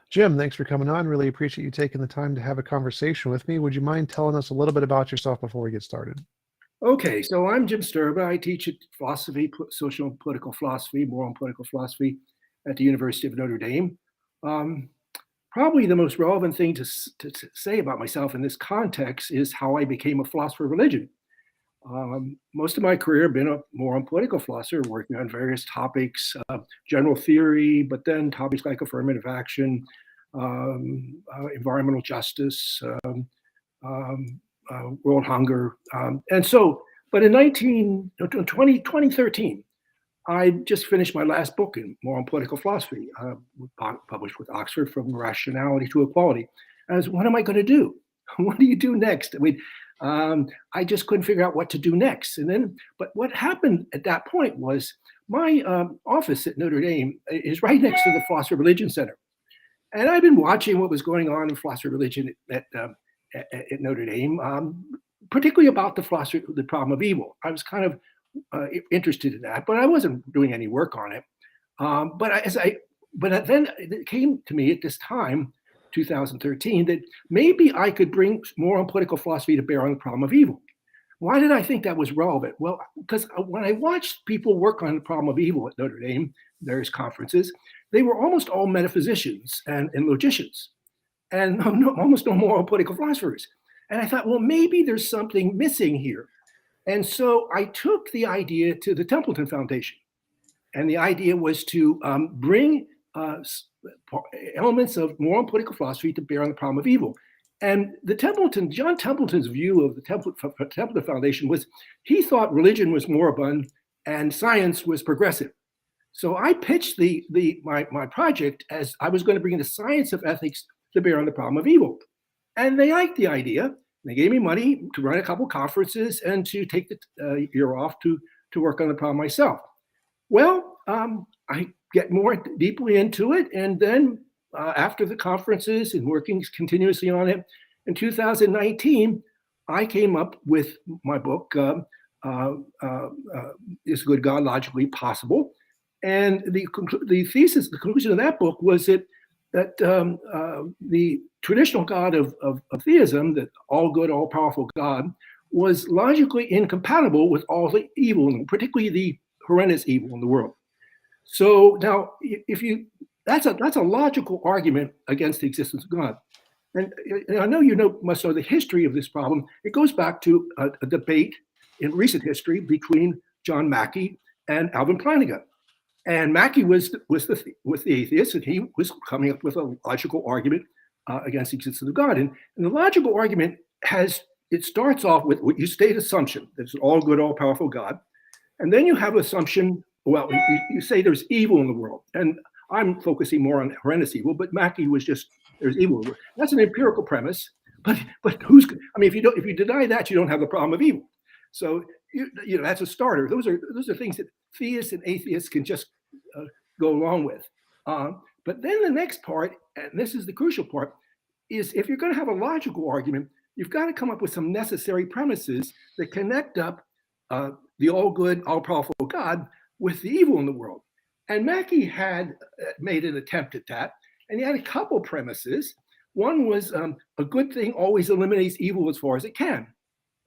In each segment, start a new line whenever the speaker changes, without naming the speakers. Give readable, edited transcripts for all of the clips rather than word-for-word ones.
Jim, thanks for coming on. Really appreciate you taking the time to have a conversation with me. Would you mind telling us a little bit about yourself before we get started?
Okay, so I'm Jim Sterba. I teach philosophy, social and political philosophy, moral and political philosophy at the University of Notre Dame. Um, Probably the most relevant thing to say about myself in this context is how I became a philosopher of religion. Most of my career, I've been a moral and political philosopher, working on various topics, general theory, but then topics like affirmative action, environmental justice, world hunger. But in 2013, I just finished my last book in moral and political philosophy, published with Oxford, From Rationality to Equality. And I was, what am I going to do? What do you do next? I mean, I just couldn't figure out what to do next. But what happened at that point was my office at Notre Dame is right next to the Philosophy of Religion Center. And I've been watching what was going on in philosophy of religion at Notre Dame, particularly about the problem of evil. I was kind of interested in that, but I wasn't doing any work on it. But then it came to me at this time, 2013, that maybe I could bring moral and political philosophy to bear on the problem of evil. Why did I think that was relevant? Well, because when I watched people work on the problem of evil at Notre Dame, various conferences, they were almost all metaphysicians and logicians, and almost no moral and political philosophers. And I thought, well, maybe there's something missing here. And so I took the idea to the Templeton Foundation. And the idea was to bring elements of moral and political philosophy to bear on the problem of evil. And John Templeton's view of the Templeton Foundation was, he thought religion was moribund and science was progressive. So I pitched my project as I was going to bring the science of ethics to bear on the problem of evil. And they liked the idea. They gave me money to run a couple conferences and to take the year off to work on the problem myself. Well, I get more deeply into it. And then after the conferences and working continuously on it, in 2019, I came up with my book, Is Good God Logically Possible? And the conclusion of that book was that the traditional God of theism, that all good, all powerful God, was logically incompatible with all the evil, and particularly the horrendous evil in the world. So now, that's a logical argument against the existence of God. And I know must know the history of this problem. It goes back to a debate in recent history between John Mackey and Alvin Plantinga. And Mackey was the atheist, and he was coming up with a logical argument against the existence of God. And the logical argument starts off with what you state assumption, that it's all good, all powerful God. And then you have assumption, well, you say there's evil in the world. And I'm focusing more on horrendous evil, but Mackey was just, there's evil in the world. That's an empirical premise, but if you deny that, you don't have the problem of evil. So that's a starter. Those are things that theists and atheists can just go along with. But then the next part, and this is the crucial part, is if you're going to have a logical argument, you've got to come up with some necessary premises that connect up the all good, all powerful God with the evil in the world. And Mackey had made an attempt at that, and he had a couple premises. One was a good thing always eliminates evil as far as it can.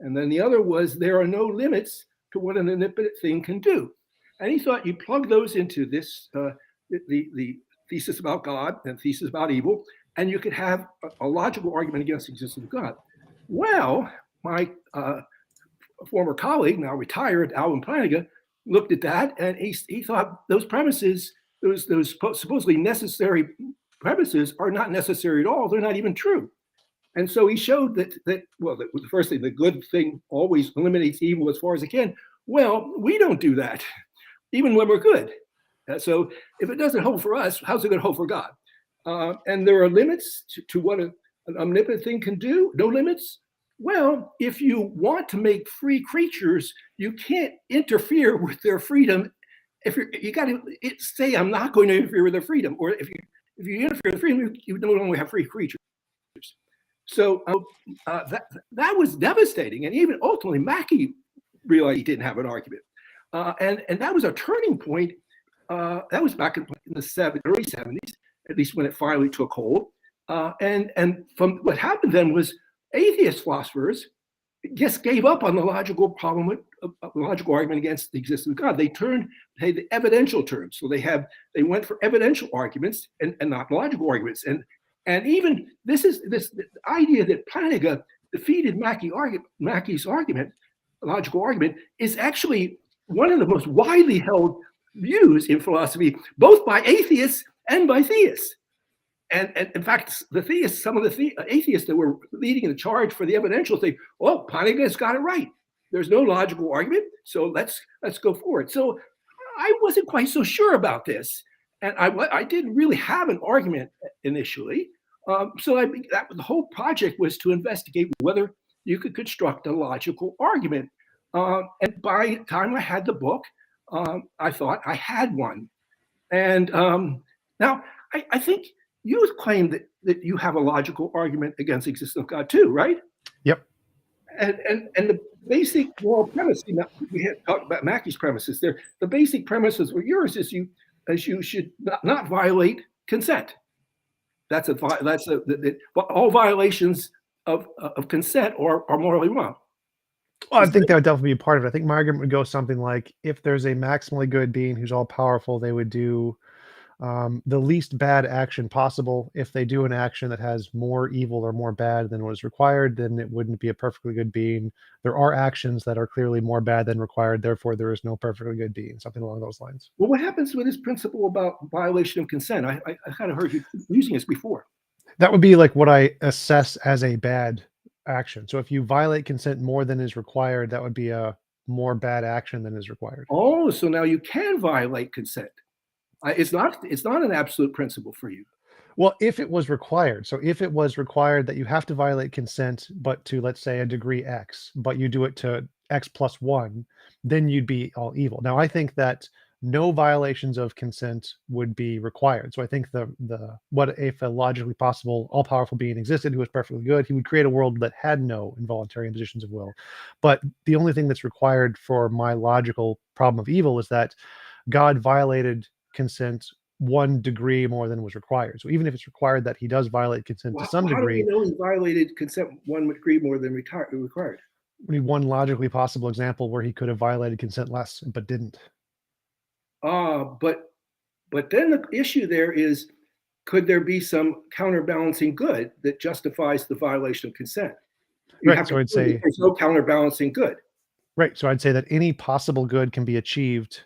And then the other was there are no limits to what an omnipotent thing can do. And he thought you plug those into this, the thesis about God and thesis about evil, and you could have a logical argument against the existence of God. Well, my former colleague, now retired, Alvin Plantinga, looked at that, and he thought those premises, those supposedly necessary premises, are not necessary at all. They're not even true. And so he showed that the first thing, the good thing always eliminates evil as far as it can. Well, we don't do that, even when we're good. So if it doesn't hold for us, how's it going to hold for God? And there are limits to what an omnipotent thing can do. No limits. Well, if you want to make free creatures, you can't interfere with their freedom. You got to say, I'm not going to interfere with their freedom. Or if you interfere with freedom, you no longer have free creatures. So that was devastating. And even ultimately, Mackey realized he didn't have an argument. And that was a turning point. That was back in the early 70s, at least when it finally took hold. And from what happened then was atheist philosophers just gave up on the logical problem with logical argument against the existence of God. They turned to the evidential terms. So they went for evidential arguments and not logical arguments. And even this idea that Plantinga defeated Mackey's argument, logical argument, is actually one of the most widely held views in philosophy, both by atheists and by theists. And in fact, some of the atheists that were leading the charge for the evidential say, "Oh, Plantinga's got it right. There's no logical argument, so let's go forward." So I wasn't quite so sure about this, and I didn't really have an argument initially. So the whole project was to investigate whether you could construct a logical argument. And by the time I had the book, I thought I had one. And now I think you claim that you have a logical argument against the existence of God too, right?
Yep.
And the basic moral premise, we had talked about Mackey's premises there. The basic premises for yours is you should not violate consent. All violations of consent are morally wrong.
Well, I think that would definitely be part of it. I think my argument would go something like, if there's a maximally good being who's all powerful, they would do the least bad action possible. If they do an action that has more evil or more bad than what is required, then it wouldn't be a perfectly good being. There are actions that are clearly more bad than required, therefore there is no perfectly good being, something along those lines.
Well, what happens with this principle about violation of consent? I kind of heard you using this before.
That would be like what I assess as a bad action. So if you violate consent more than is required, that would be a more bad action than is required.
Oh, so now you can violate consent. It's not an absolute principle for you.
Well, if it was required. So if it was required that you have to violate consent, but to, let's say, a degree X, but you do it to X plus 1, then you'd be all evil. Now, I think that no violations of consent would be required. So I think what if a logically possible, all-powerful being existed who was perfectly good, he would create a world that had no involuntary impositions of will. But the only thing that's required for my logical problem of evil is that God violated consent 1 degree more than was required. So even if it's required that he does violate consent to some degree.
How do we know he violated consent 1 degree more than required?
We need one logically possible example where he could have violated consent less, but didn't.
But then the issue there is, could there be some counterbalancing good that justifies the violation of consent?
Right. So I'd say
there's no counterbalancing good.
Right. So I'd say that any possible good can be achieved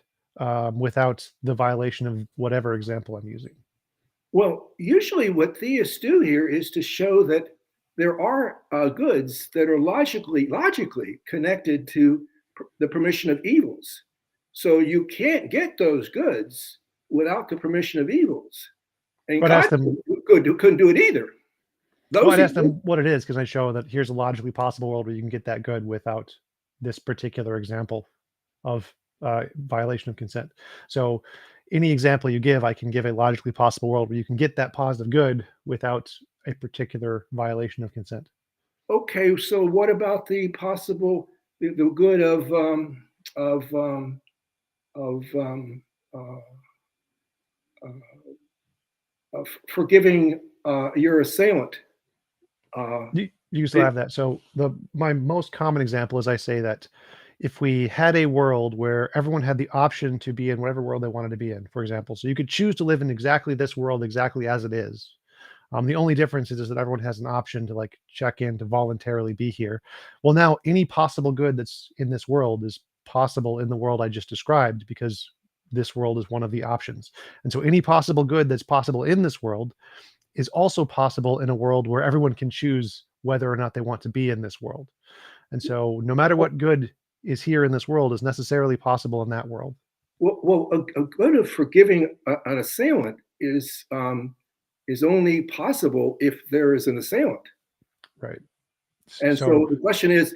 without the violation of whatever example I'm using.
Well, usually what theists do here is to show that there are goods that are logically connected to the permission of evils. So you can't get those goods without the permission of evils. And
but
God couldn't do it either.
I'd ask them what it is, because I show that here's a logically possible world where you can get that good without this particular example of violation of consent. So any example you give, I can give a logically possible world where you can get that positive good without a particular violation of consent.
Okay, so what about the possible the good of forgiving your assailant?
You still have that. So my most common example is I say that if we had a world where everyone had the option to be in whatever world they wanted to be in, for example, so you could choose to live in exactly this world exactly as it is. The only difference is that everyone has an option to like check in to voluntarily be here. Well, now any possible good that's in this world is possible in the world I just described, because this world is one of the options. And so any possible good that's possible in this world is also possible in a world where everyone can choose whether or not they want to be in this world. And so no matter what good is here in this world is necessarily possible in that world.
Well, a good of forgiving an assailant is only possible if there is an assailant.
Right.
And so the question is,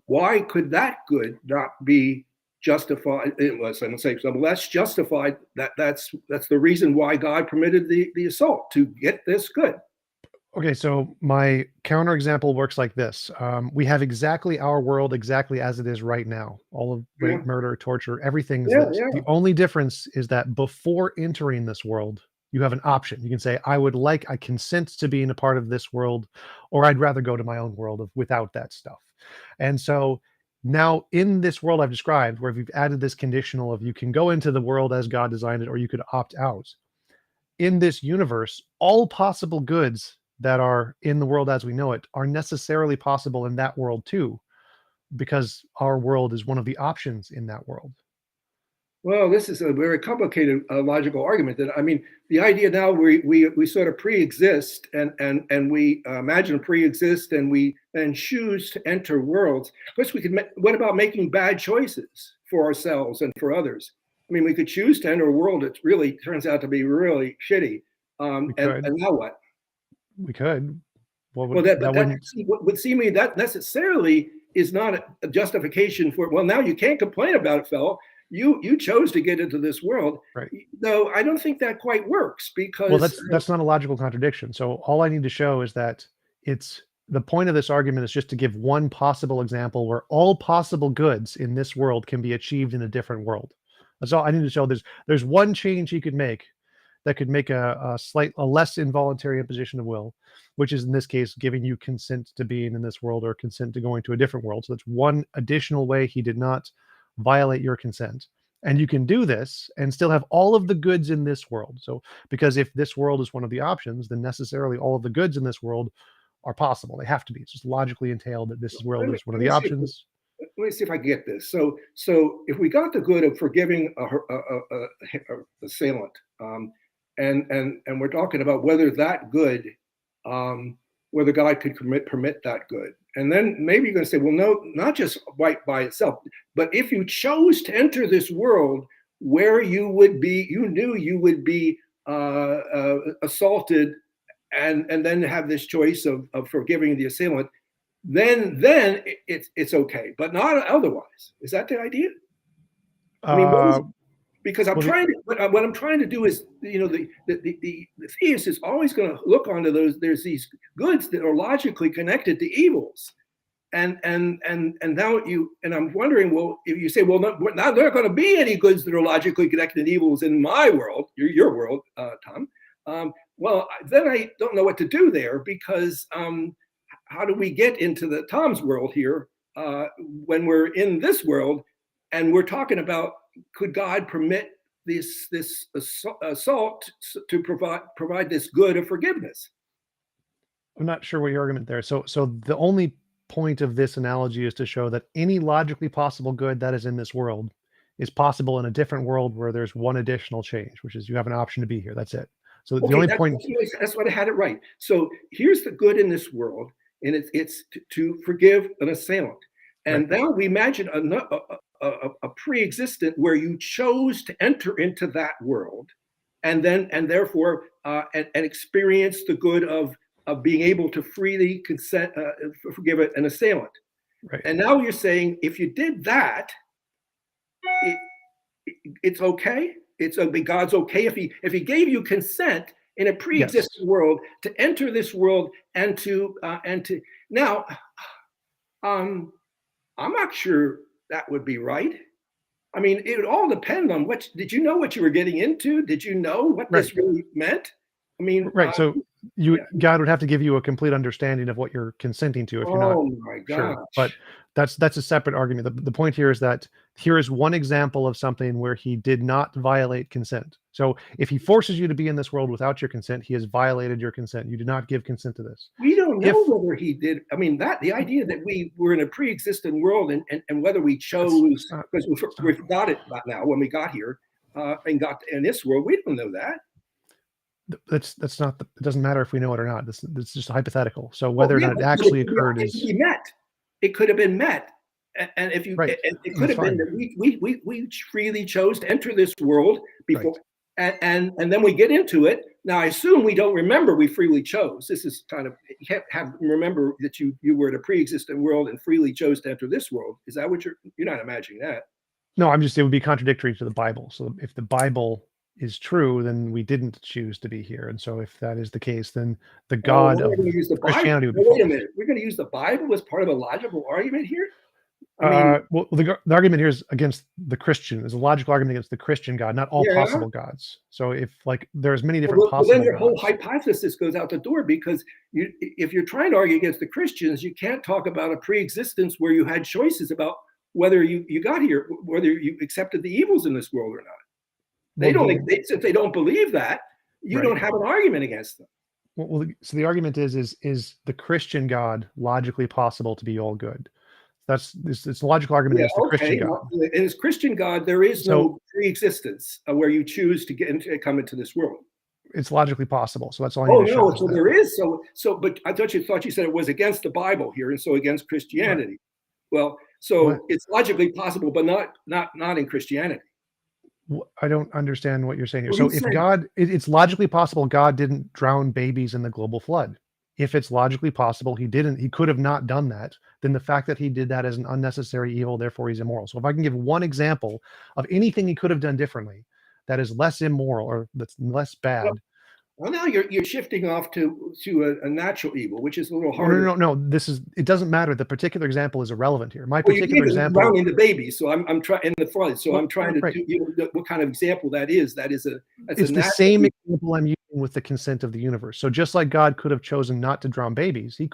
why could that good not be justified? Let's say, that's justified. That's the reason why God permitted the assault, to get this good.
Okay, so my counterexample works like this. We have exactly our world exactly as it is right now. All of
Yeah,
rape, murder, torture, everything is
yeah,
this. The
yeah.
only difference is that before entering this world, you have an option. You can say, I consent to being a part of this world, or I'd rather go to my own world without that stuff. And so now in this world I've described, where we've added this conditional of you can go into the world as God designed it, or you could opt out in this universe, all possible goods that are in the world as we know it are necessarily possible in that world too, because our world is one of the options in that world.
Well, this is a very complicated logical argument. That I mean, the idea now we sort of pre-exist and we imagine pre-exist and we then choose to enter worlds. Of course, we could. What about making bad choices for ourselves and for others? I mean, we could choose to enter a world that really turns out to be really shitty.
We
And
could,
now what?
we could. What
Well,
would
that but
that
that
wouldn't?
would seem to me that necessarily is not a justification for. Well, now you can't complain about it, fellow. You chose to get into this world.
Right.
No, I don't think that quite works
Well,
because
that's not a logical contradiction. So all I need to show is that it's the point of this argument is just to give one possible example where all possible goods in this world can be achieved in a different world. That's all I need to show. There's one change he could make that could make a less involuntary imposition of will, which is in this case giving you consent to being in this world or consent to going to a different world. So that's one additional way he did not violate your consent. And you can do this and still have all of the goods in this world. So because if this world is one of the options, then necessarily all of the goods in this world are possible. They have to be. It's just logically entailed that this world is one of the options.
let me see if I get this. So if we got the good of forgiving a assailant, and we're talking about whether that good, whether God could permit that good, and then maybe you're going to say, well, no, not just by itself, but if you chose to enter this world where you knew you would be assaulted, and then have this choice of forgiving the assailant, then it's okay, but not otherwise. Is that the idea? I mean,
Uh,
because I'm
well,
trying to what I'm trying to do is, the theist is always going to look onto those. There's these goods that are logically connected to evils, and now I'm wondering, well, if you say, well, now there are going to be any goods that are logically connected to evils in my world, your world, Tom. Well, then I don't know what to do there, because how do we get into the Tom's world here when we're in this world and we're talking about, could God permit this assault to provide this good of forgiveness?
I'm not sure what your argument there. So the only point of this analogy is to show that any logically possible good that is in this world is possible in a different world where there's one additional change, which is you have an option to be here. That's it. So the
Okay,
only point.
that's what I had it right. So here's the good in this world, and it's to forgive an assailant. And
Right.
now we imagine a pre-existent where you chose to enter into that world, and therefore and experience the good of being able to freely forgive an assailant.
Right.
And now you're saying if you did that, it, it's okay. God's okay if he gave you consent in a
Yes.
pre-existing world to enter this world and to now. Um, I'm not sure that would be right. I mean, it would all depend on what. Did you know what you were getting into? Did you know what
Right.
this really meant? I mean,
Right. So God would have to give you a complete understanding of what you're consenting to if you're not
oh my
sure. But
gosh.
that's a separate argument. The point here is that here is one example of something where he did not violate consent. So if he forces you to be in this world without your consent, he has violated your consent. You did not give consent to this.
We don't
If
know whether he did. I mean, that the idea that we were in a pre-existing world and whether we chose,
not,
because we forgot it about now when we got here and got in this world, we don't know that.
that's not it doesn't matter if we know it or not. This is just hypothetical. So
Well,
whether or
yeah,
not it
but
actually occurred
it could
is
be met. It could have been met. And if you,
right.
it could
That's
have been
fine.
that we freely chose to enter this world before,
Right.
and then we get into it. Now, I assume we don't remember we freely chose. This is kind of, you can't remember that you were in a pre-existing world and freely chose to enter this world. Is that what you're not imagining that?
No, I'm just it would be contradictory to the Bible. So if the Bible is true, then we didn't choose to be here. And so if that is the case, then the
Oh,
God
we're
of
going to use the Bible.
Christianity would
No,
be
wait a
false.
minute. We're going to use the Bible as part of a logical argument here? I mean,
Well, the argument here is against the Christian. There's a logical argument against the Christian God, not all
yeah.
possible gods. So if like there's many different
Well, then
possible
your whole
gods.
hypothesis goes out the door, because if you're trying to argue against the Christians, you can't talk about a pre-existence where you had choices about whether you got here, whether you accepted the evils in this world or not. They
Well,
don't. If they don't believe that, you
Right.
don't have an argument against them.
Well, so the argument is the Christian God logically possible to be all good? It's a logical argument
Yeah,
against the Christian
okay.
God.
In this Christian God, there is no pre-existence where you choose to come into this world.
It's logically possible. So that's all I
Oh
need to show.
no, so there is. But I thought you said it was against the Bible here, and so against Christianity.
Right.
Well, so
What?
it's logically possible, but not in Christianity.
I don't understand what you're saying here.
What
So
are you
if
saying?
God, it's logically possible God didn't drown babies in the global flood. If it's logically possible he didn't, he could have not done that, then the fact that he did that is an unnecessary evil, therefore he's immoral. So if I can give one example of anything he could have done differently that is less immoral or that's less bad.
Well, now you're shifting off to a natural evil, which is a little
No,
harder.
no. It doesn't matter. The particular example is irrelevant here. My
Well, you
particular
gave
example,
drowning the baby, so I'm trying in the flood. So
Well,
I'm trying to
right.
do what kind of example that is. That's
it's
a
the
natural
same
evil.
example I'm using with the consent of the universe. So just like God could have chosen not to drown babies, he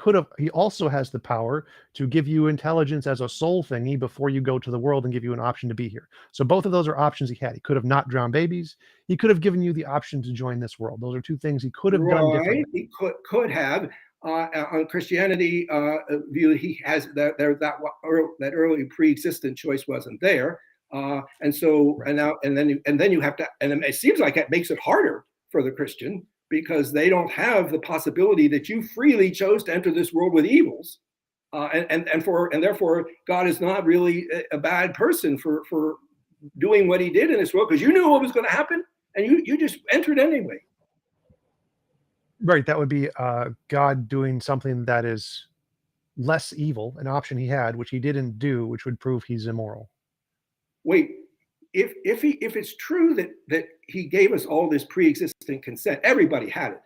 also has the power to give you intelligence as a soul thingy before you go to the world and give you an option to be here. So both of those are options he had. He could have not drowned babies. He could have given you the option to join this world. Those are two things he could have done differently.
Right, he could have. On Christianity view, he has that early pre-existent choice wasn't there, and so
Right.
and then you have to, and it seems like it makes it harder for the Christian, because they don't have the possibility that you freely chose to enter this world with evils, and therefore God is not really a bad person for doing what he did in this world, because you knew what was going to happen and you just entered anyway.
Right. That would be God doing something that is less evil, an option he had, which he didn't do, which would prove he's immoral.
Wait, if it's true that he gave us all this pre-existing consent, everybody had it.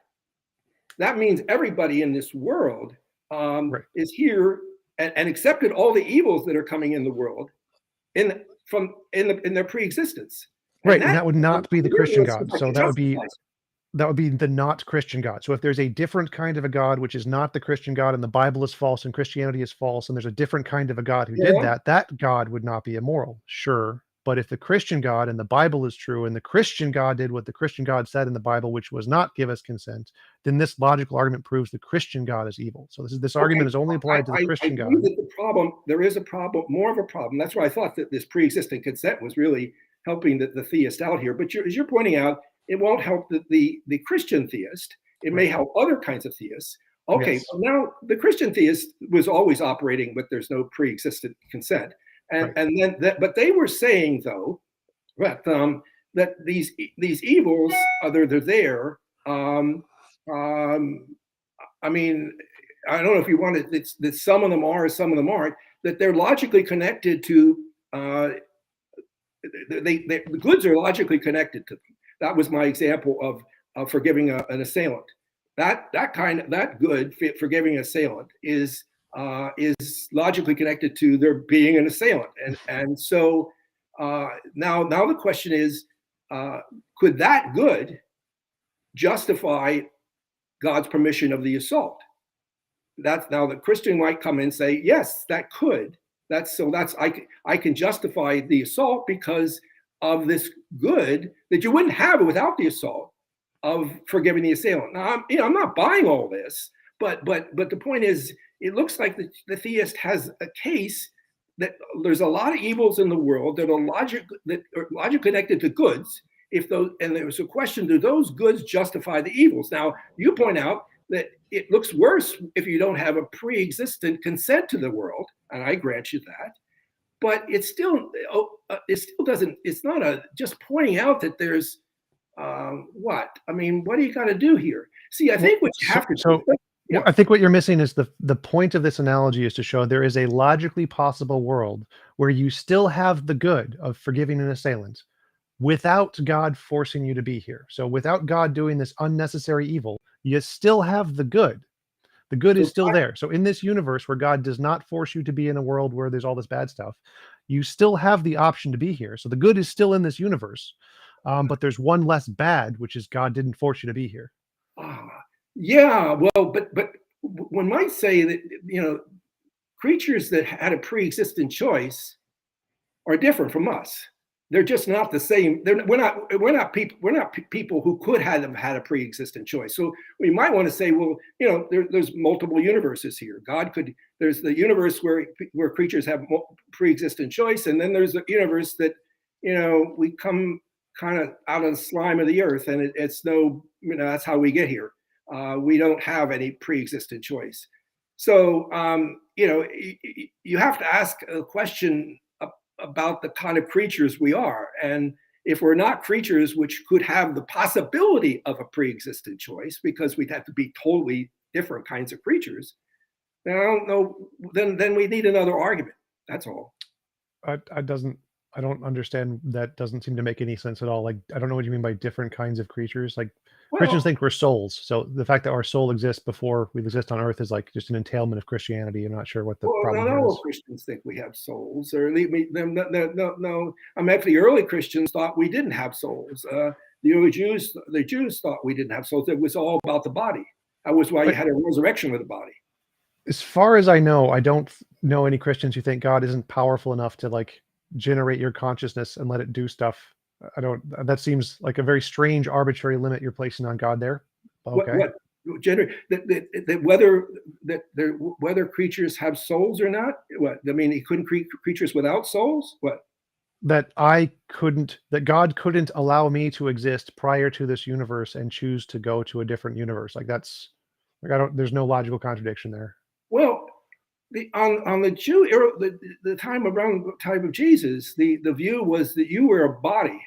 That means everybody in this world
Right.
is here and accepted all the evils that are coming in the world in their pre-existence.
Right. And that would not be the Christian God. So that would be
justifies
the not Christian God. So if there's a different kind of a God, which is not the Christian God, and the Bible is false and Christianity is false, and there's a different kind of a God who did
Yeah.
that God would not be immoral. Sure. But if the Christian God and the Bible is true, and the Christian God did what the Christian God said in the Bible, which was not give us consent, then this logical argument proves the Christian God is evil. So this argument is only applied to the Christian
I
God.
agree that there is a problem, more of a problem. That's why I thought that this pre-existing consent was really helping the theist out here. But as you're pointing out, it won't help the Christian theist. It may help other kinds of theists. Okay,
Yes.
so now the Christian theist was always operating with there's no pre-existent consent, and then but they were saying though that these evils, they're there. I mean, I don't know if you want it. It's that some of them are, some of them aren't. That they're logically connected to. The goods are logically connected to them. That was my example of forgiving an assailant. That good forgiving an assailant is logically connected to there being an assailant, and so now the question is, could that good justify God's permission of the assault? That's now the Christian might come in and say, yes, that could. I can justify the assault because of this good that you wouldn't have without the assault of forgiving the assailant. Now, I'm not buying all this, but the point is, it looks like the theist has a case that there's a lot of evils in the world that are logically connected to goods. And there was a question: do those goods justify the evils? Now, you point out that it looks worse if you don't have a pre-existent consent to the world, and I grant you that. But it still doesn't. It's not just pointing out that there's what? I mean, what do you got to do here? See, I think what you have to do.
Yeah. I think what you're missing is the point of this analogy is to show there is a logically possible world where you still have the good of forgiving an assailant, without God forcing you to be here. So without God doing this unnecessary evil, you still have the good. The good is
So
still there. So in this universe where God does not force you to be in a world where there's all this bad stuff, you still have the option to be here. So the good is still in this universe. But there's one less bad, which is God didn't force you to be here.
yeah, well, but one might say that, creatures that had a pre-existent choice are different from us. They're just not the same. We're not people who could have had a pre-existent choice. So we might want to say, well, there's multiple universes here. There's the universe where creatures have pre-existent choice, and then there's a universe that, we come kind of out of the slime of the earth, and that's how we get here. We don't have any pre-existent choice. So, you have to ask a question about the kind of creatures we are. And if we're not creatures which could have the possibility of a pre-existent choice, because we'd have to be totally different kinds of creatures, then I don't know, then we need another argument. That's all.
I don't understand. That doesn't seem to make any sense at all. Like, I don't know what you mean by different kinds of creatures. Like, Christians think we're souls. So the fact that our soul exists before we exist on earth is like just an entailment of Christianity. I'm not sure what the problem
no,
is.
Christians think we have souls. Or no. I mean, the early Christians thought we didn't have souls. The early Jews thought we didn't have souls. It was all about the body. That was why you had a resurrection of the body.
As far as I know, I don't know any Christians who think God isn't powerful enough to like generate your consciousness and let it do stuff. That seems like a very strange, arbitrary limit you're placing on God there. Okay.
Whether creatures have souls or not? What? I mean, he couldn't create creatures without souls? What?
That God couldn't allow me to exist prior to this universe and choose to go to a different universe. Like there's no logical contradiction there.
Well, on the Jew era, the time around the time of Jesus, the view was that you were a body,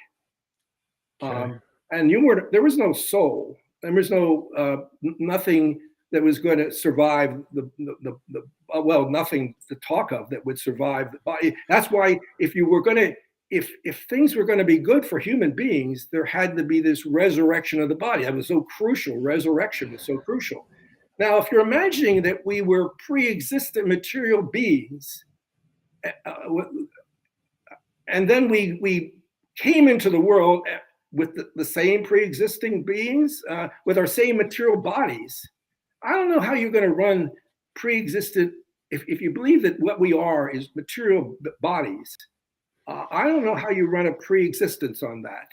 and there was no soul. There was no nothing that was going to survive nothing to talk of that would survive the body. That's why if things were going to be good for human beings, there had to be this resurrection of the body. That was so crucial. Resurrection was so crucial. Now, if you're imagining that we were pre-existent material beings, and then we came into the world with the same pre-existing beings, with our same material bodies, I don't know how you're going to run pre-existent, if you believe that what we are is material bodies, I don't know how you run a pre-existence on that.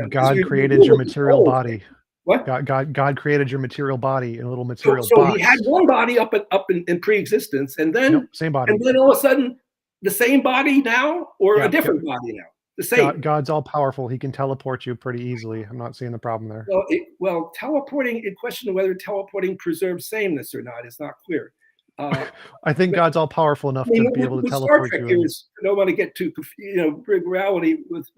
God created your material body.
What?
God created your material body in a little material
so
box.
He had one body up in pre-existence, and then
same body,
and then all of a sudden the same body now, or a different body now. The same.
God's all powerful. He can teleport you pretty easily. I'm not seeing the problem there.
Well, teleporting, in question of whether teleporting preserves sameness or not is not clear.
I think God's all powerful enough to be able to teleport you.
I don't want to get too big reality with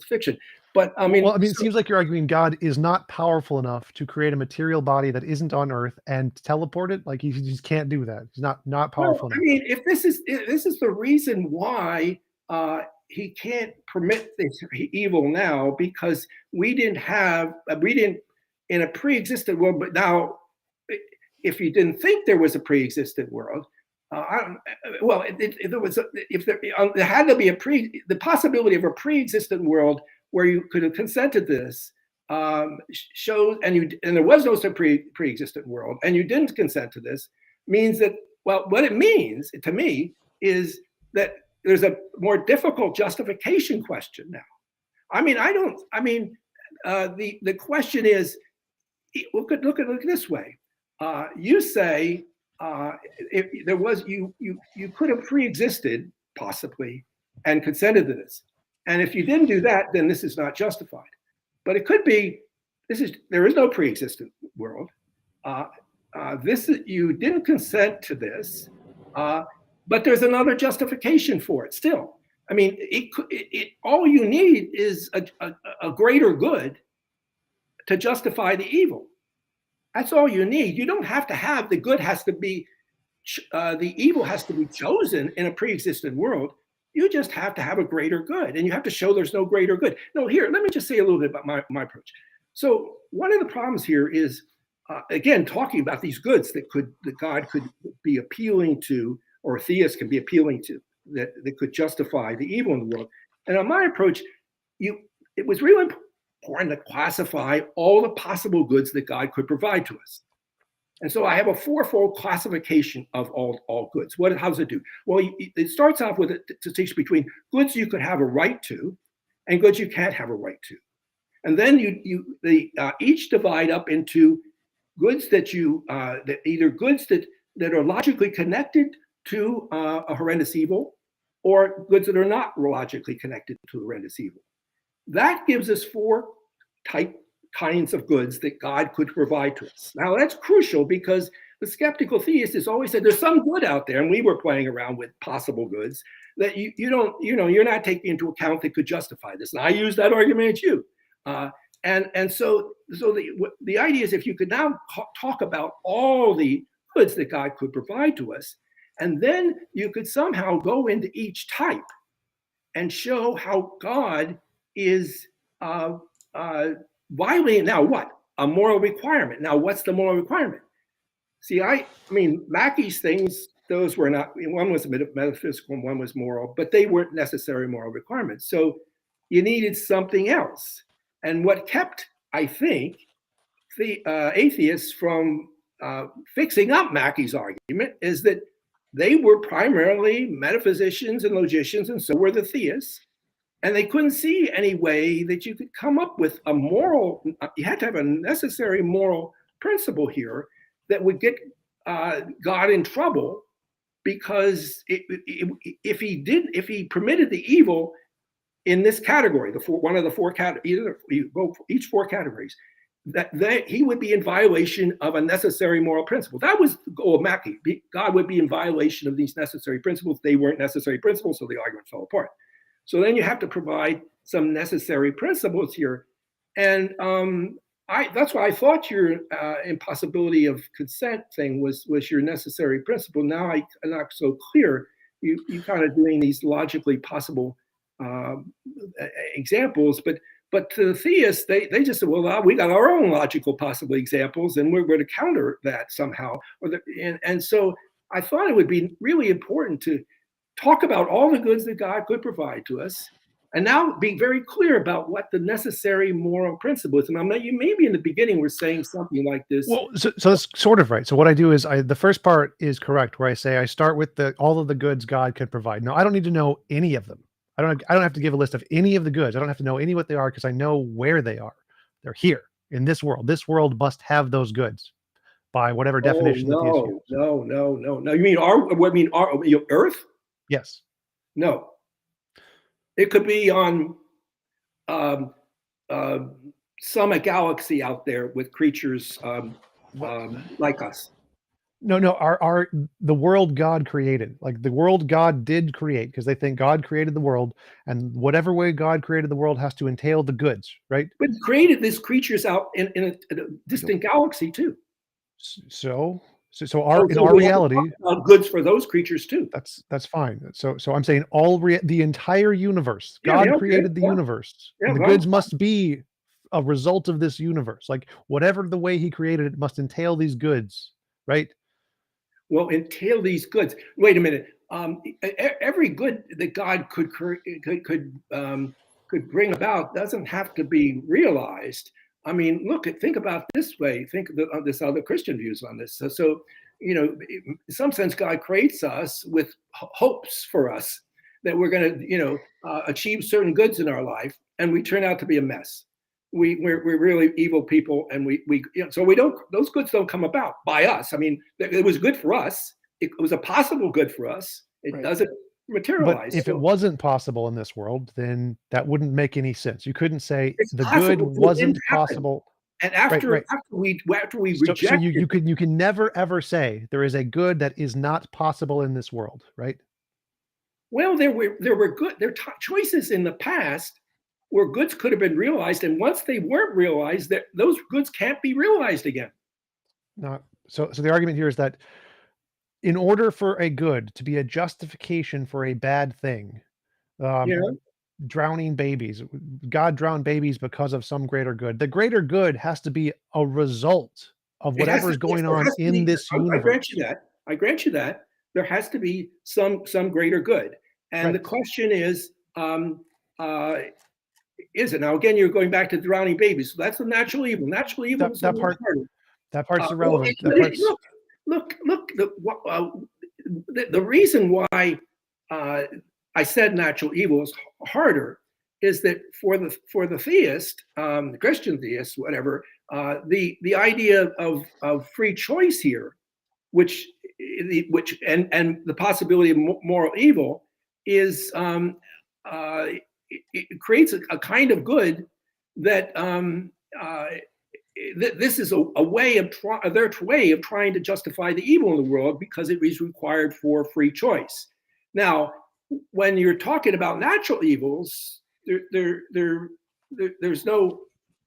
fiction, but I mean,
it seems like you're arguing God is not powerful enough to create a material body that isn't on Earth and teleport it. Like he just can't do that. He's not powerful enough.
I mean, if this is the reason why he can't permit this evil now, because we didn't in a pre-existent world, but now. If you didn't think there was a pre-existent world, there had to be the possibility of a pre-existent world where you could have consented this shows, and there was no pre-existent world, and you didn't consent to this, means that, well, what it means to me is that there's a more difficult justification question now. The question is, look at it this way. You say if there was you could have pre-existed possibly and consented to this, and if you didn't do that, then this is not justified. But it could be there is no pre-existent world. You didn't consent to this, but there's another justification for it still. I mean, all you need is a greater good to justify the evil. That's all you need. You don't have to have the good has to be, the evil has to be chosen in a pre-existent world. You just have to have a greater good, and you have to show there's no greater good. No, here, let me just say a little bit about my approach. So one of the problems here is, again, talking about these goods that God could be appealing to, or theists can be appealing to, that could justify the evil in the world. And on my approach, it was really important to classify all the possible goods that God could provide to us. And so I have a fourfold classification of all goods. How does it do? Well, it starts off with a distinction between goods you could have a right to and goods you can't have a right to. And then they each divide up into goods that either goods that are logically connected to a horrendous evil, or goods that are not logically connected to horrendous evil. That gives us four kinds of goods that God could provide to us. Now that's crucial because the skeptical theist has always said there's some good out there, and we were playing around with possible goods that you're not taking into account that could justify this. And I use that argument at you. And so the idea is, if you could now talk about all the goods that God could provide to us, and then you could somehow go into each type and show how God is violating now what? A moral requirement. Now, what's the moral requirement? See, I mean, Mackey's things, those were not, one was metaphysical and one was moral, but they weren't necessary moral requirements. So you needed something else. And what kept, I think, the atheists from fixing up Mackey's argument is that they were primarily metaphysicians and logicians, and so were the theists. And they couldn't see any way that you could come up with a moral, you had to have a necessary moral principle here that would get God in trouble, because if he permitted the evil in this category, one of the four categories, each four categories, that he would be in violation of a necessary moral principle. That was the goal of Mackey. God would be in violation of these necessary principles. They weren't necessary principles, so the argument fell apart. So then you have to provide some necessary principles here. And that's why I thought your impossibility of consent thing was your necessary principle. Now I'm not so clear. You kind of doing these logically possible examples, but to the theists, they just said, well, we got our own logical possible examples, and we're going to counter that somehow. And so I thought it would be really important to talk about all the goods that God could provide to us, and now be very clear about what the necessary moral principle is. And you maybe in the beginning were saying something like this.
Well, so that's sort of right. So what I do is the first part is correct, where I say I start with all of the goods God can provide. Now, I don't need to know any of them. I don't have to give a list of any of the goods. I don't have to know what they are, because I know where they are. They're here in this world. This world must have those goods by whatever definition the theist uses.
No. You mean Earth?
Yes.
No. It could be on some galaxy out there with creatures like us.
No, the world God created, like the world God did create, because they think God created the world, and whatever way God created the world has to entail the goods, right?
But he created these creatures out in a distant galaxy too.
So in our reality,
goods for those creatures too.
That's fine. So I'm saying the entire universe. God created the universe. And the goods must be a result of this universe. Like whatever the way he created it must entail these goods, right?
Well, entail these goods. Wait a minute. Every good that God could bring about doesn't have to be realized. I mean, think about it this way. Think of this other Christian views on this. So, in some sense, God creates us with hopes for us that we're going to, achieve certain goods in our life, and we turn out to be a mess. We're really evil people, and those goods don't come about by us. I mean, it was good for us. It was a possible good for us. It doesn't materialize.
But if it wasn't possible in this world, then that wouldn't make any sense. You couldn't say the good wasn't possible.
And after we reject,
so you can never ever say there is a good that is not possible in this world, right?
Well, there were choices in the past where goods could have been realized, and once they weren't realized, that those goods can't be realized again.
No. So the argument here is that in order for a good to be a justification for a bad thing, Um,
Yeah.
drowning babies. God drowned babies because of some greater good. The greater good has to be a result of
It has
whatever
to,
is
yes,
going
there
on
has to
in
be,
this
I grant you
universe.
that. I grant you that. There has to be some greater good. And the
Right.
question uh, is it? Now, again, you're going back to drowning babies. So that's the natural evil. Natural evil
That
is a
that
little
part
harder.
that part's
Well,
irrelevant. That part's
look. The reason why uh, I said natural evil is harder is that for the theist, the Christian theist, whatever, the idea of free choice here, which and the possibility of moral evil is it creates a kind of good that this is a way of their way of trying to justify the evil in the world because it is required for free choice. Now, when you're talking about natural evils, there's no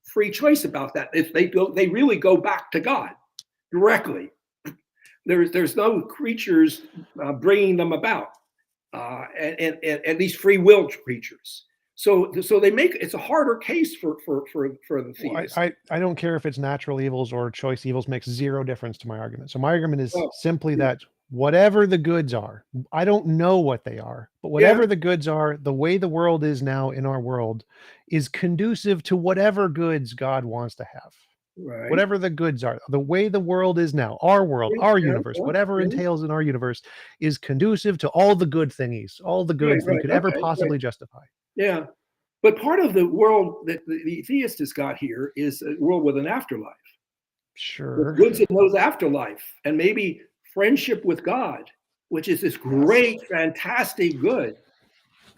free choice about that. If they really go back to God directly. There's no creatures bringing them about, and these free will creatures. So they make it's a harder case for the theist.
I don't care if it's natural evils or choice evils, makes zero difference to my argument. So my argument is
Oh,
simply that whatever the goods are, I don't know what they are, but
yeah,
whatever the goods are, the way the world is now in our world is conducive to whatever goods God wants to have.
right.
Whatever the goods are, the way the world is now, our world,
Yeah,
our
yeah,
universe,
yeah,
whatever
yeah.
entails in our universe is conducive to all the good thingies, all the
Right,
goods that you
right,
could ever
okay, right,
possibly justify.
yeah. But part of the world that the theist has got here is a world with an afterlife, with
Sure.
goods in those afterlife, and maybe friendship with God, which is this
Yes.
great, fantastic good.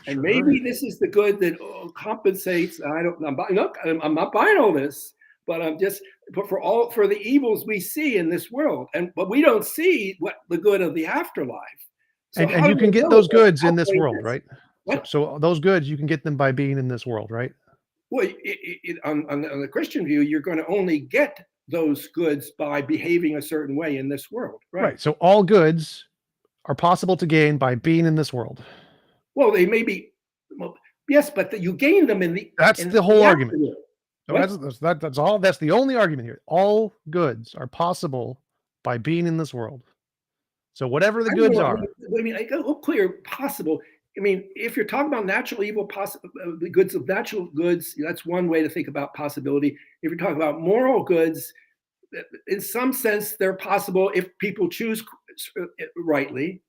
And
Sure.
maybe this is the good that compensates. I'm not buying all this, but I'm just but for the evils we see in this world, but we don't see what the good of the afterlife. So
And
how do
you can
we
get
know
those
that
goods in this
outweighs
world,
this?
right? So
What?
so those goods, you can get them by being in this world, right?
Well, on the Christian view, you're going to only get those goods by behaving a certain way in this world, right?
Right. So all goods are possible to gain by being in this world.
Well, they may be, well, yes, but you gain them
That's
in
the
the
whole argument.
afterworld.
So
What?
that's all. That's the only argument here. All goods are possible by being in this world. So whatever the
I don't
goods
know.
are,
I mean, I go clear possible. I mean, if you're talking about natural evil, the goods of natural goods, that's one way to think about possibility. If you're talking about moral goods, in some sense, they're possible if people choose rightly.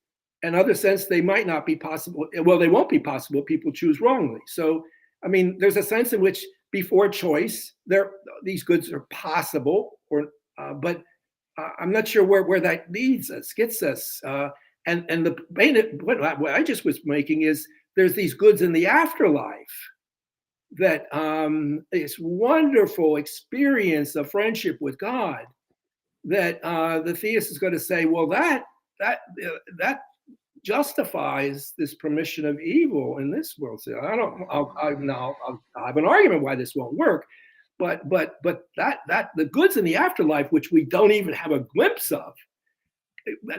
In other sense, they might not be possible. Well, they won't be possible if people choose wrongly. So, I mean, there's a sense in which before choice, these goods are possible, but I'm not sure where that leads us, gets us. And what I just was making is there's these goods in the afterlife that this wonderful experience of friendship with God that the theist is going to say, well, that justifies this permission of evil in this world. So I don't. I'll have an argument why this won't work, but that the goods in the afterlife, which we don't even have a glimpse of,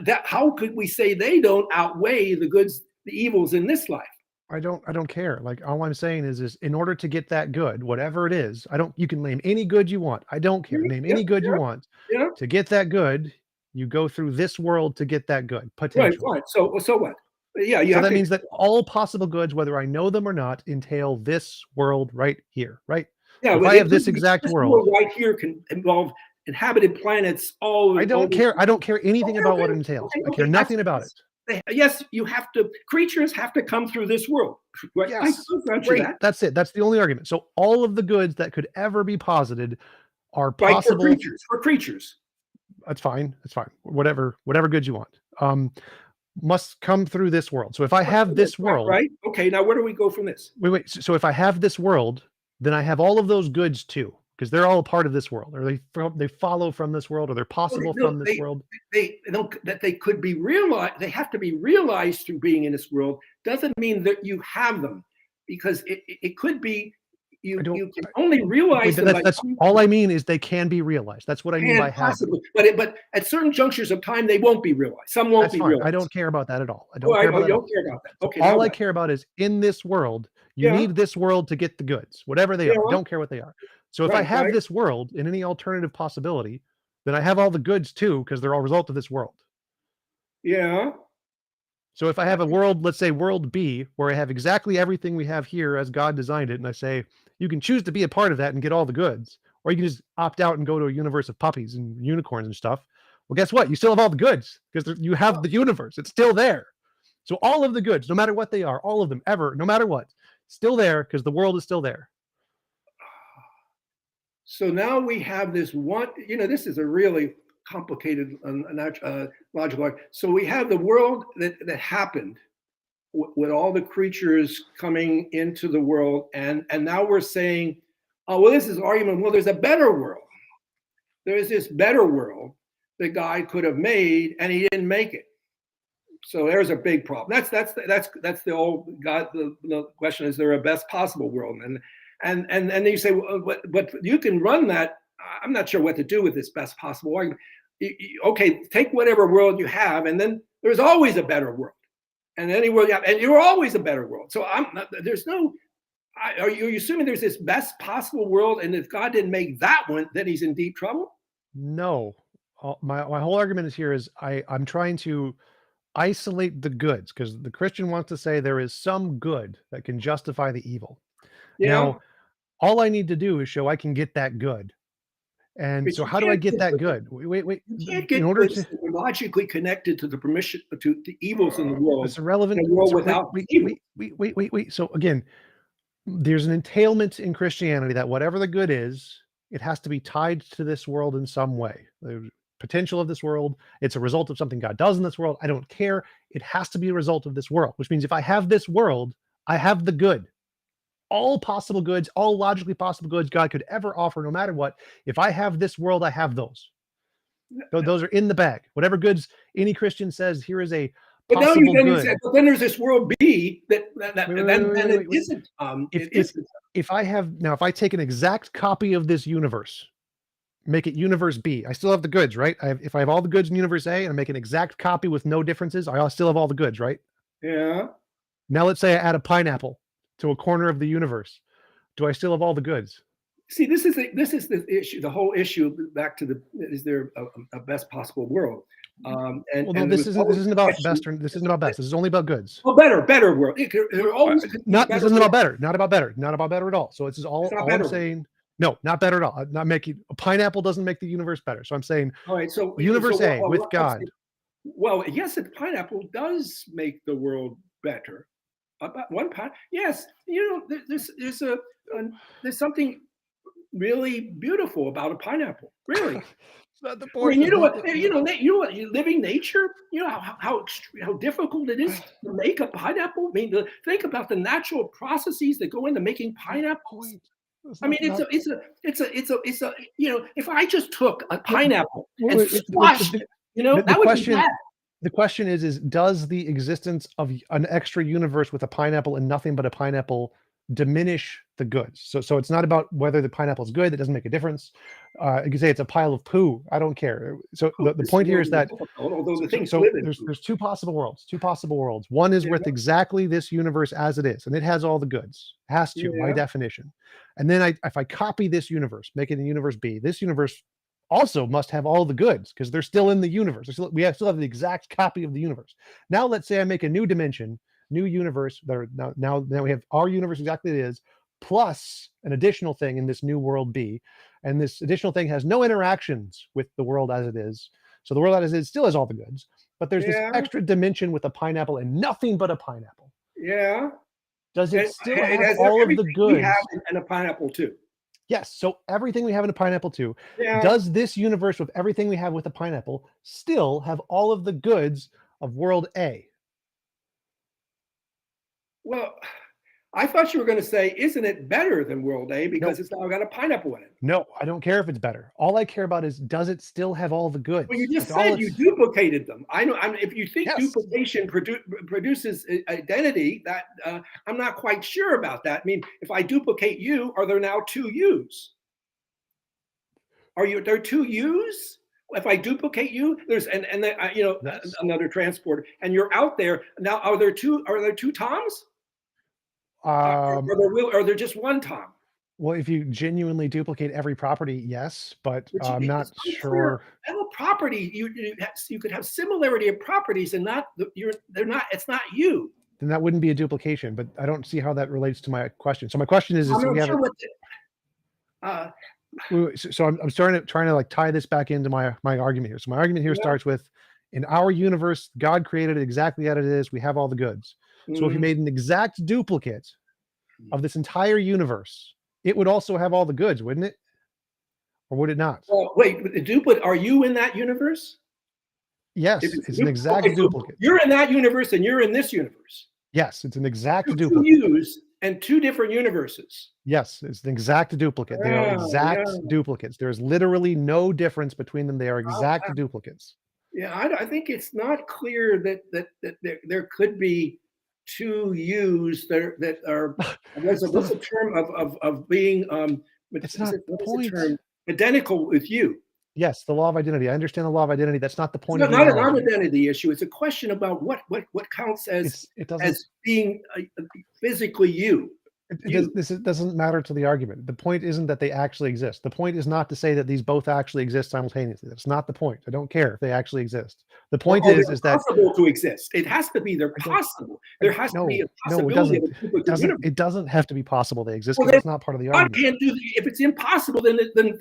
that how could we say they don't outweigh the evils in this life?
I don't care. Like all I'm saying is in order to get that good, whatever it is, I don't you can name any good you want. I don't care. Name
Yeah,
any good you
yeah,
want.
yeah.
To get that good, you go through this world to get that good,
Right,
potentially.
fine. So what? Yeah, you
So
have
that
to.
means that all possible goods, whether I know them or not, entail this world right here, right?
Yeah,
So if
but
I have this exact
this
world,
world right here can involve inhabited planets all
I don't
over.
care. I don't care anything
Okay,
about what
okay,
it entails.
okay,
I care
okay.
nothing about it.
Yes, you have to. Creatures have to come through this world. Right? I
Yes.
grant you
Great.
that.
That's it. That's the only argument. So all of the goods that could ever be posited are
Right for
possible.
creatures. For creatures.
That's fine. That's fine. Whatever goods you want. Must come through this world. So if I have this
Right,
world,
right. Okay. Now where do we go from this?
wait. So if I have this world, then I have all of those goods too, because they're all a part of this world, or they follow from this world, or they're
Well,
possible from this world.
they don't that they could be realized. They have to be realized through being in this world. Doesn't mean that you have them, because it could be you
don't.
you can only realize them by
That's all I mean is they can be realized. That's what I mean by have.
possibly, but at certain junctures of time they won't be realized. Some won't
That's
be
fine.
realized.
I don't care about that at all. I
Oh,
don't care about
you
that at
don't
all.
care about that.
So
Okay,
all
now
I
what?
care about is in this world, you
Yeah,
need this world to get the goods, whatever they
yeah,
are. I
well,
don't care what they are. So if I
right,
have this world in any alternative possibility, then I have all the goods too, because they're all a result of this world.
yeah.
So if I have a world, let's say world B, where I have exactly everything we have here as God designed it, and I say, you can choose to be a part of that and get all the goods, or you can just opt out and go to a universe of puppies and unicorns and stuff. Well, guess what? You still have all the goods because you have the universe. It's still there. So all of the goods, no matter what they are, all of them ever, no matter what, still there because the world is still there.
So now we have this one. This is a really complicated logical. So we have the world that happened with all the creatures coming into the world, and now we're saying, oh well, this is argument. Well, there's a better world. There is this better world that God could have made, and He didn't make it. So there's a big problem. That's the old God. The question is, there a best possible world? And then you say, well, but you can run that. I'm not sure what to do with this best possible argument. Okay, take whatever world you have, and then there's always a better world. And any world you have, and you're always a better world. So there's no. Are you assuming there's this best possible world, and if God didn't make that one, then He's in deep trouble?
No, my whole argument is here is I'm trying to isolate the goods because the Christian wants to say there is some good that can justify the evil.
Yeah.
Now, all I need to do is show I can get that good. And
But
so
you
how do I
can't
get
get
that
the,
good? Wait.
you can't
In
get
order
goods
to
that are logically connected to the permission to the evils in the world.
it's irrelevant.
In a world
Wait,
without
wait,
evil.
wait. So again, there's an entailment in Christianity that whatever the good is, it has to be tied to this world in some way. The potential of this world, it's a result of something God does in this world. I don't care. It has to be a result of this world, which means if I have this world, I have the good. All possible goods, all logically possible goods God could ever offer, no matter what. If I have this world, I have those. Those are in the bag. Whatever goods any Christian says, here is a
But
possible
you
good.
said, but then there's this world B that it
Wait.
isn't.
If if I have now, if I take an exact copy of this universe, make it universe B, I still have the goods, right? If I have all the goods in universe A and I make an exact copy with no differences, I still have all the goods, right?
Yeah.
Now let's say I add a pineapple to a corner of the universe. Do I still have all the goods?
See, this is the issue. The whole issue back to is there a best possible world?
Well, no, this isn't about best. This isn't about best. This is only about goods.
Well, better world.
This isn't about better. Not about better at all. So this is all I'm saying. No, not better at all. I'm not making a pineapple doesn't make the universe better. So I'm saying,
all right. So
universe A with God.
Well, yes, the pineapple does make the world better. About one part, yes. There's something really beautiful about a pineapple. Really.
Not the
I mean,
point.
living nature. You know how difficult it is to make a pineapple. I mean, think about the natural processes that go into making pineapples. I mean, it's a. If I just took a pineapple and squashed it, that would be bad.
The question is does the existence of an extra universe with a pineapple and nothing but a pineapple diminish the goods? So it's not about whether the pineapple is good. That doesn't make a difference. You can say it's a pile of poo. I don't care. So the point here is that there's two possible worlds. One is with exactly this universe as it is, and it has all the goods. It has to, by definition. And then if I copy this universe, make it a universe B, this universe also must have all the goods because they're still in the universe. We still have the exact copy of the universe. Now let's say I make a new dimension, new universe. Now we have our universe exactly as it is, plus an additional thing in this new world B, and this additional thing has no interactions with the world as it is. So the world as it is still has all the goods, but there's this extra dimension with a pineapple and nothing but a pineapple.
Yeah.
Does it still have all of the goods?
We have and a pineapple too.
Yes. So everything we have in a pineapple too.
Yeah.
Does this universe with everything we have with a pineapple still have all of the goods of world A?
Well, I thought you were going to say, isn't it better than World A because
No.
it's now got a pineapple in it?
No, I don't care if it's better. All I care about is, does it still have all the goods?
Well, you just
That's all
said you duplicated them. I know. If you think
Yes.
duplication produces identity, that I'm not quite sure about that. I mean, if I duplicate you, are there now two yous? There are two yous? If I duplicate you, there's
Yes.
another transporter, and you're out there now. Are there two Toms? Are there just one Tom?
Well, if you genuinely duplicate every property, yes, but
Which
I'm not
it's
sure.
unclear. Have a property. You could have similarity of properties, and they're not. It's not you.
Then that wouldn't be a duplication, but I don't see how that relates to my question. So my question is
I'm
we
not
have
sure what.
so I'm trying to like tie this back into my argument here. So my argument here starts with, in our universe, God created it exactly as it is. We have all the goods. So if you made an exact duplicate of this entire universe, it would also have all the goods, wouldn't it? Or would it not?
Well, wait, the duplicate. Are you in that universe?
Yes, it's an exact duplicate.
You're in that universe, and you're in this universe.
Yes, it's an exact
Two
duplicate.
yous and two different universes.
Yes, it's an exact duplicate. They are exact duplicates. There's literally no difference between them. They are exact duplicates.
Yeah, I think it's not clear that there could be two yous that are. What's the term of being?
It's not the point.
Identical with you.
Yes, the law of identity. I understand the law of identity. That's not the point.
It's not an identity issue. It's a question about what counts as being physically you.
This doesn't matter to the argument. The point isn't that they actually exist. The point is not to say that these both actually exist simultaneously. That's not the point. I don't care if they actually exist. The point is that
possible to exist. It has to be. They're possible. There has to be a possibility.
It doesn't have to be possible they exist. It's not part of the argument.
I can't do. If it's impossible, then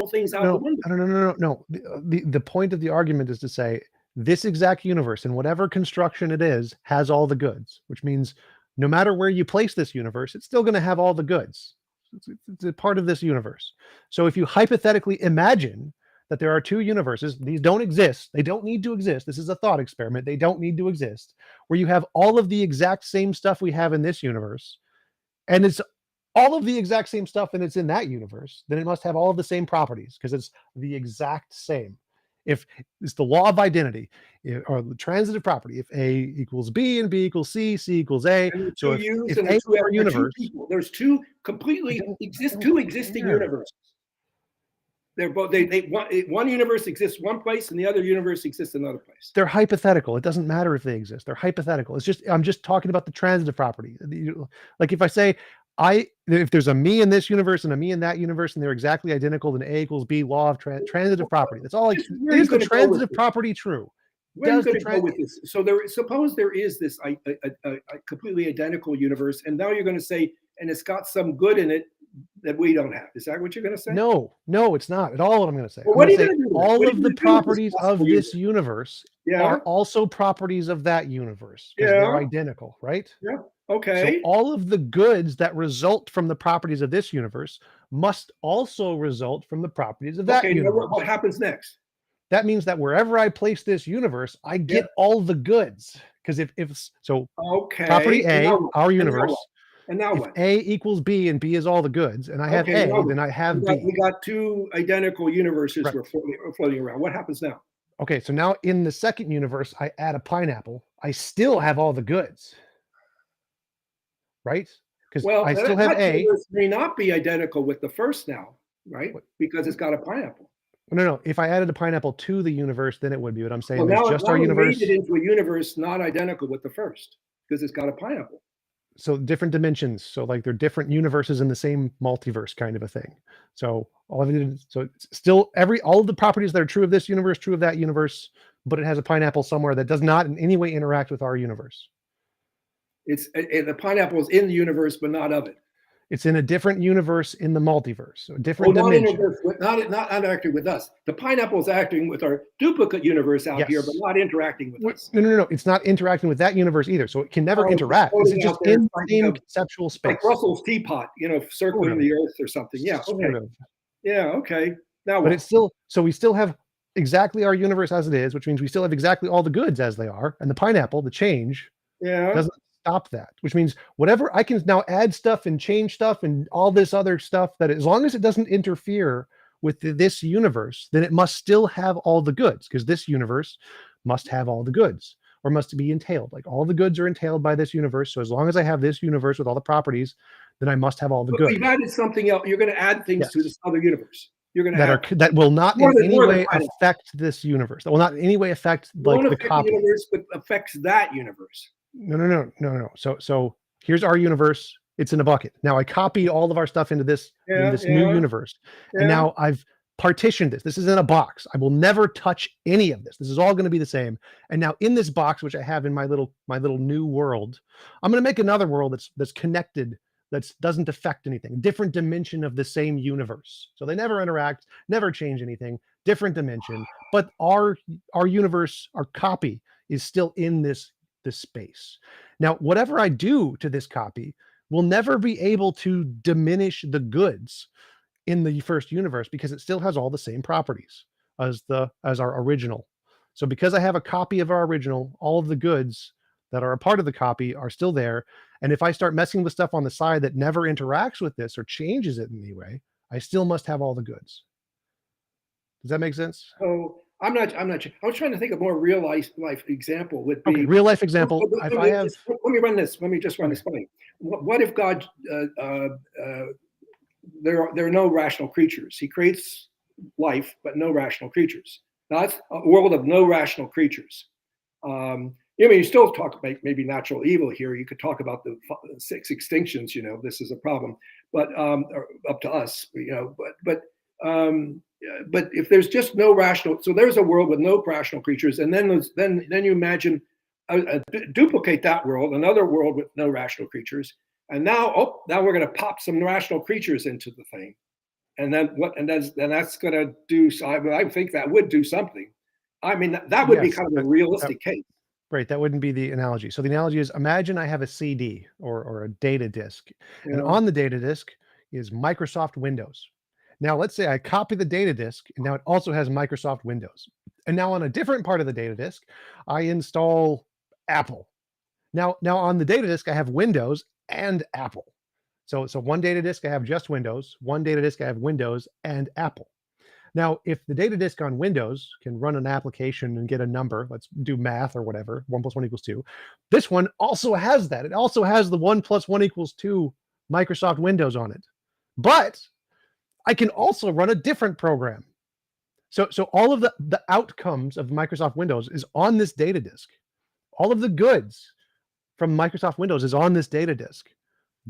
things out the window.
No. The point of the argument is to say this exact universe, in whatever construction it is, has all the goods, which means no matter where you place this universe, it's still going to have all the goods. It's a part of this universe. So if you hypothetically imagine that there are two universes, these don't exist, they don't need to exist, this is a thought experiment, they don't need to exist, where you have all of the exact same stuff we have in this universe, and it's all of the exact same stuff and it's in that universe, then it must have all of the same properties because it's the exact same. If it's the law of identity or the transitive property, if A equals B and B equals C, C equals A. So if A is our universe,
there's two existing universes. They're both one universe exists one place and the other universe exists another place.
They're hypothetical. It doesn't matter if they exist. They're hypothetical. I'm just talking about the transitive property. Like if I say if there's a me in this universe and a me in that universe and they're exactly identical, then A equals B, law of transitive property. That's all. Is the transitive property true?
Where are you going to go with this? So suppose there is this a completely identical universe, and now you're going to say, and it's got some good in it that we don't have. Is that what you're going to say?
No, it's not at all what I'm going to say.
Well, I'm going to say
all of the properties of this universe are also properties of that universe because they're identical, right?
Yeah. Okay.
So all of the goods that result from the properties of this universe must also result from the properties of that universe.
Now what happens next?
That means that wherever I place this universe, I get all the goods. Because property A, our universe,
and now
if A equals B and B is all the goods, and I have then I have B.
We got two identical universes we're floating around. What happens now?
Okay, so now in the second universe, I add a pineapple. I still have all the goods. Right? Because I still have A.
May not be identical with the first now, right? Because it's got a pineapple.
No. If I added a pineapple to the universe, then it would be. What I'm saying is just our universe.
Made it into a universe not identical with the first because it's got a pineapple.
So different dimensions. So like they're different universes in the same multiverse kind of a thing. So all of it is, so it's still all of the properties that are true of this universe, true of that universe, but it has a pineapple somewhere that does not in any way interact with our universe.
The pineapple is in the universe, but not of it.
It's in a different universe in the multiverse, so different dimension.
Not interacting with us. The pineapple is acting with our duplicate universe out here, but not interacting with us.
No. It's not interacting with that universe either. So it can never interact. It's just in the same conceptual space.
Like Russell's teapot, circling the Earth or something. Yeah. Okay. Yeah. Okay. Now,
but it's still. So we still have exactly our universe as it is, which means we still have exactly all the goods as they are, and the pineapple, the change, stop that, which means whatever I can now add stuff and change stuff and all this other stuff, that as long as it doesn't interfere with this universe, then it must still have all the goods, because this universe must have all the goods, or must be entailed. Like all the goods are entailed by this universe. So as long as I have this universe with all the properties, then I must have all the
But
goods.
you've added something else. You're going to add things to this other universe. You're going to
that will not in any way affect this universe. That will not in any way affect like the copy.
The universe, but affects that universe.
No. So here's our universe. It's in a bucket. Now I copy all of our stuff into this new universe, and now I've partitioned this. This is in a box. I will never touch any of this. This is all going to be the same. And now in this box, which I have in my little new world, I'm going to make another world that's connected, that doesn't affect anything, different dimension of the same universe. So they never interact, never change anything, different dimension, but our universe, our copy is still in this space. Now, whatever I do to this copy will never be able to diminish the goods in the first universe, because it still has all the same properties as our original. So because I have a copy of our original, all of the goods that are a part of the copy are still there. And if I start messing with stuff on the side that never interacts with this or changes it in any way, I still must have all the goods. Does that make sense?
So I'm not. I was trying to think of more real life example. Would be
okay, real life example.
Let me run this. Let me just run this by you. What if God? There are no rational creatures. He creates life, but no rational creatures. Now it's a world of no rational creatures. You still talk about maybe natural evil here. You could talk about the 6 extinctions. This is a problem, but up to us. But if there's just no rational, so there's a world with no rational creatures, and then you imagine duplicate that world, another world with no rational creatures, and now we're going to pop some rational creatures into the thing, and then that's going to do. So I think that would do something. I mean, that would be kind of a realistic case.
Right, that wouldn't be the analogy. So the analogy is, imagine I have a CD or a data disk, and on the data disk is Microsoft Windows. Now let's say I copy the data disk, and now it also has Microsoft Windows. And now on a different part of the data disk, I install Apple. Now on the data disk, I have Windows and Apple. So one data disk I have just Windows, one data disk I have Windows and Apple. Now, if the data disk on Windows can run an application and get a number, let's do math or whatever, 1 + 1 = 2. This one also has that. It also has the 1 + 1 = 2 Microsoft Windows on it. But I can also run a different program. So all of the outcomes of Microsoft Windows is on this data disk. All of the goods from Microsoft Windows is on this data disk.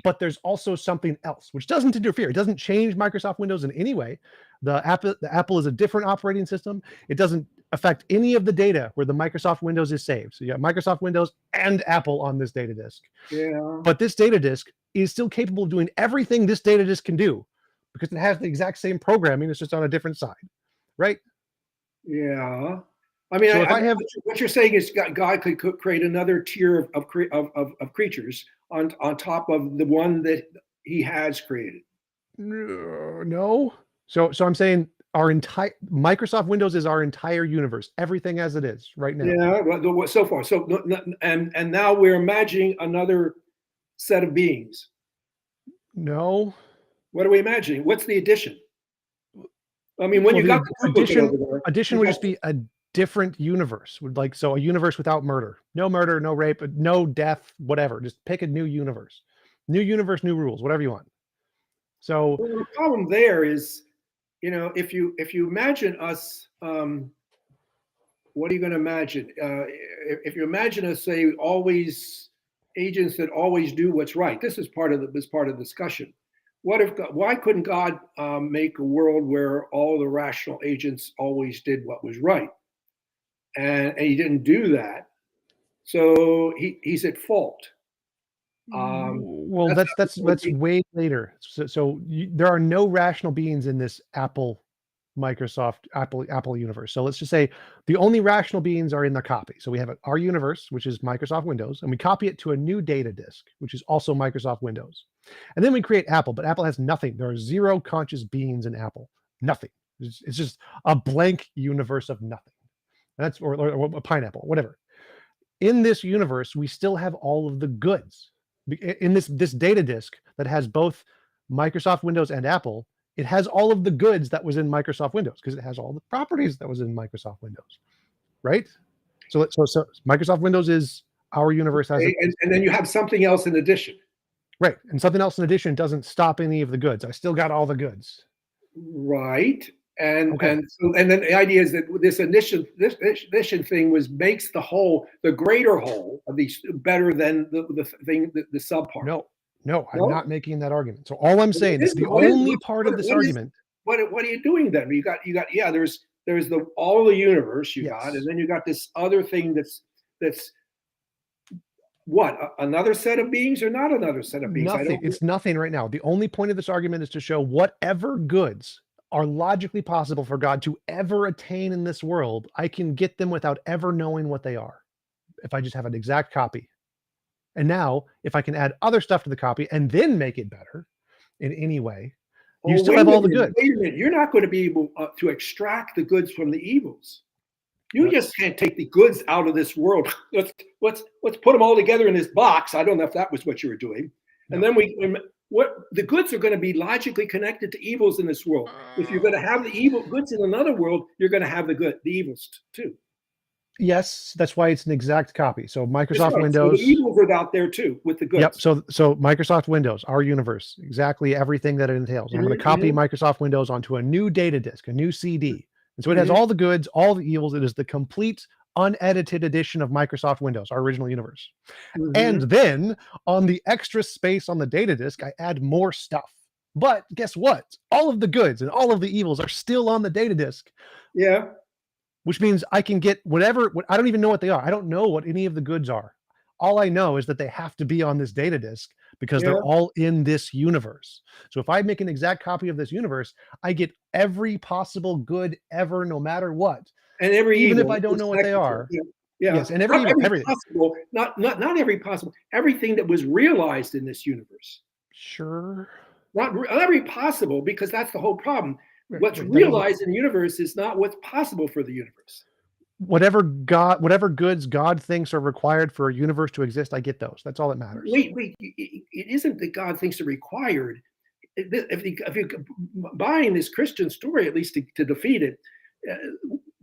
But there's also something else which doesn't interfere. It doesn't change Microsoft Windows in any way. The Apple is a different operating system. It doesn't affect any of the data where the Microsoft Windows is saved. So you have Microsoft Windows and Apple on this data disk.
Yeah.
But this data disk is still capable of doing everything this data disk can do, because it has the exact same programming. It's just on a different side, right?
Yeah. I mean,
so
what you're saying is God could create another tier of creatures on top of the one that He has created.
No. So I'm saying our entire Microsoft Windows is our entire universe, everything as it is right now.
Yeah. Well, so far. So and now we're imagining another set of beings.
No.
What are we imagining? What's the addition? I mean, when you got the
addition would just be a different universe. So a universe without murder, no rape, no death, whatever. Just pick a new universe, new rules, whatever you want. So
the problem there is, if you imagine us, what are you going to imagine? If you imagine us, say, always agents that always do what's right. This is part of the discussion. Why couldn't God make a world where all the rational agents always did what was right? And He didn't do that, so he's at fault.
Well, that's way later. So there are no rational beings in this Apple universe. So let's just say the only rational beings are in the copy. So we have our universe, which is Microsoft Windows, and we copy it to a new data disk, which is also Microsoft Windows. And then we create Apple, but Apple has nothing. There are 0 conscious beings in Apple. Nothing. It's just a blank universe of nothing. That's or a pineapple, whatever. in this universe, we still have all of the goods. In this data disk that has both Microsoft Windows and Apple, it has all of the goods that was in Microsoft Windows because it has all the properties that was in Microsoft Windows, right? So Microsoft Windows is our universe as
Okay, and then you have something else in addition.
right, and something else in addition doesn't stop any of the goods. I still got all the goods.
Right. And
Okay.
and then the idea is that this addition thing makes the whole, the greater whole of these better than the thing, the subpart.
No, I'm
No?
not making that argument. So all I'm saying
What
is the
what is-
only part of this argument.
what are you doing then? You got yeah. There's the all the universe you got,
Yes.
and then you got this other thing that's what, another set of beings or not another set of beings? I
Nothing.
don't.
It's nothing right now. The only point of this argument is to show whatever goods are logically possible for God to ever attain in this world, I can get them without ever knowing what they are, if I just have an exact copy. And now, if I can add other stuff to the copy and then make it better in any way, you still have all the goods.
Wait a minute. You're not going to be able to extract the goods from the evils. You just can't take the goods out of this world. Let's put them all together in this box. I don't know if that was what you were doing. And then what the goods are going to be logically connected to evils in this world. If you're going to have the evil goods in another world, you're going to have the evils too.
Yes, that's why it's an exact copy. So Microsoft
right.
Windows.
So the evils are out there too with the goods.
Yep. So Microsoft Windows, our universe, exactly everything that it entails. I'm going to copy Microsoft Windows onto a new data disk, a new CD. And so it has all the goods, all the evils. It is the complete unedited edition of Microsoft Windows, our original universe. And then on the extra space on the data disk, I add more stuff. But guess what? All of the goods and all of the evils are still on the data disk.
Yeah.
Which means I can get whatever, I don't even know what they are. I don't know what any of the goods are. All I know is that they have to be on this data disk because they're all in this universe. So if I make an exact copy of this universe, I get every possible good ever, no matter what.
And every
even
evil,
if I don't know what they are.
Yeah. Yes,
and every evil, everything.
Possible, not every possible, everything that was realized in this universe.
Sure.
Not every possible, because that's the whole problem. What's realized in the universe is not what's possible for the universe.
Whatever goods God thinks are required for a universe to exist, I get those. That's all that matters.
Wait, it isn't that God thinks are required. If you're buying this Christian story, at least to defeat it,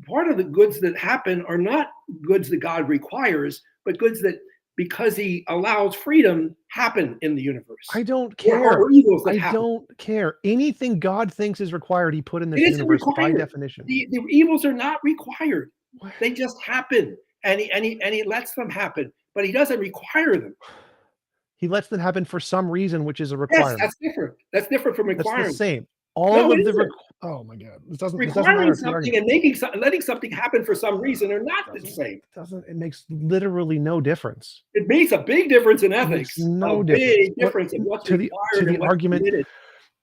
part of the goods that happen are not goods that God requires, but goods that, because he allows freedom, happen in the universe.
I don't care. I don't care. Anything God thinks is required, he put in this universe by definition.
The evils are not required. They just happen, and he lets them happen, but he doesn't require them.
He lets them happen for some reason, which is a requirement.
Yes, that's different. That's different from requiring.
That's the same. All of the oh my God, it doesn't
requiring something and letting something happen for some reason are not the same.
It makes literally no difference.
It makes a big difference in ethics.
No
difference. Big difference in what's required and what's
argument.
permitted.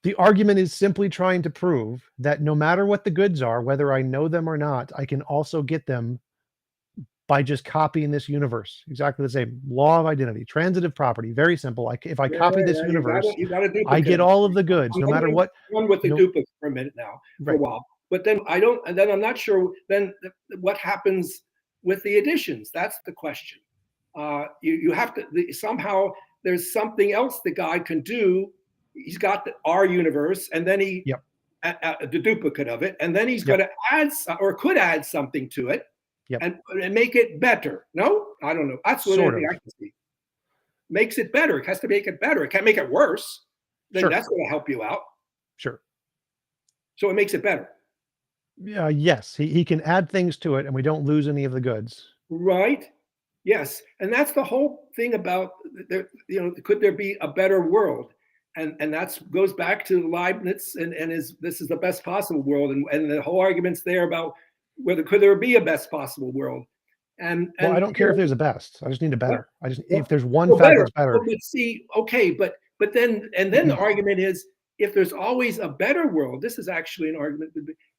The argument is simply trying to prove that no matter what the goods are, whether I know them or not, I can also get them by just copying this universe. Exactly the same. Law of identity, transitive property, very simple. If I copy this universe, I get all of the goods, no matter what.
One with the duplicate for a minute now, for a while. But then I'm not sure then what happens with the additions. That's the question. You have to, somehow there's something else the guy can do. He's got our universe, and then the duplicate of it, and then he's going to add or could add something to it. And make it better. No, I don't know. That's what I can see. Makes it better. It has to make it better. It can't make it worse. Then that's going to help you out.
Sure.
So it makes it better.
Yes, he can add things to it, and we don't lose any of the goods.
Right. Yes, and that's the whole thing about could there be a better world? And that goes back to Leibniz and this is the best possible world, and the whole argument's there about whether could there be a best possible world. And
I don't care if there's a best. I just need a better. If there's one fact that's better.
But see, okay, but then the argument is, if there's always a better world, this is actually an argument.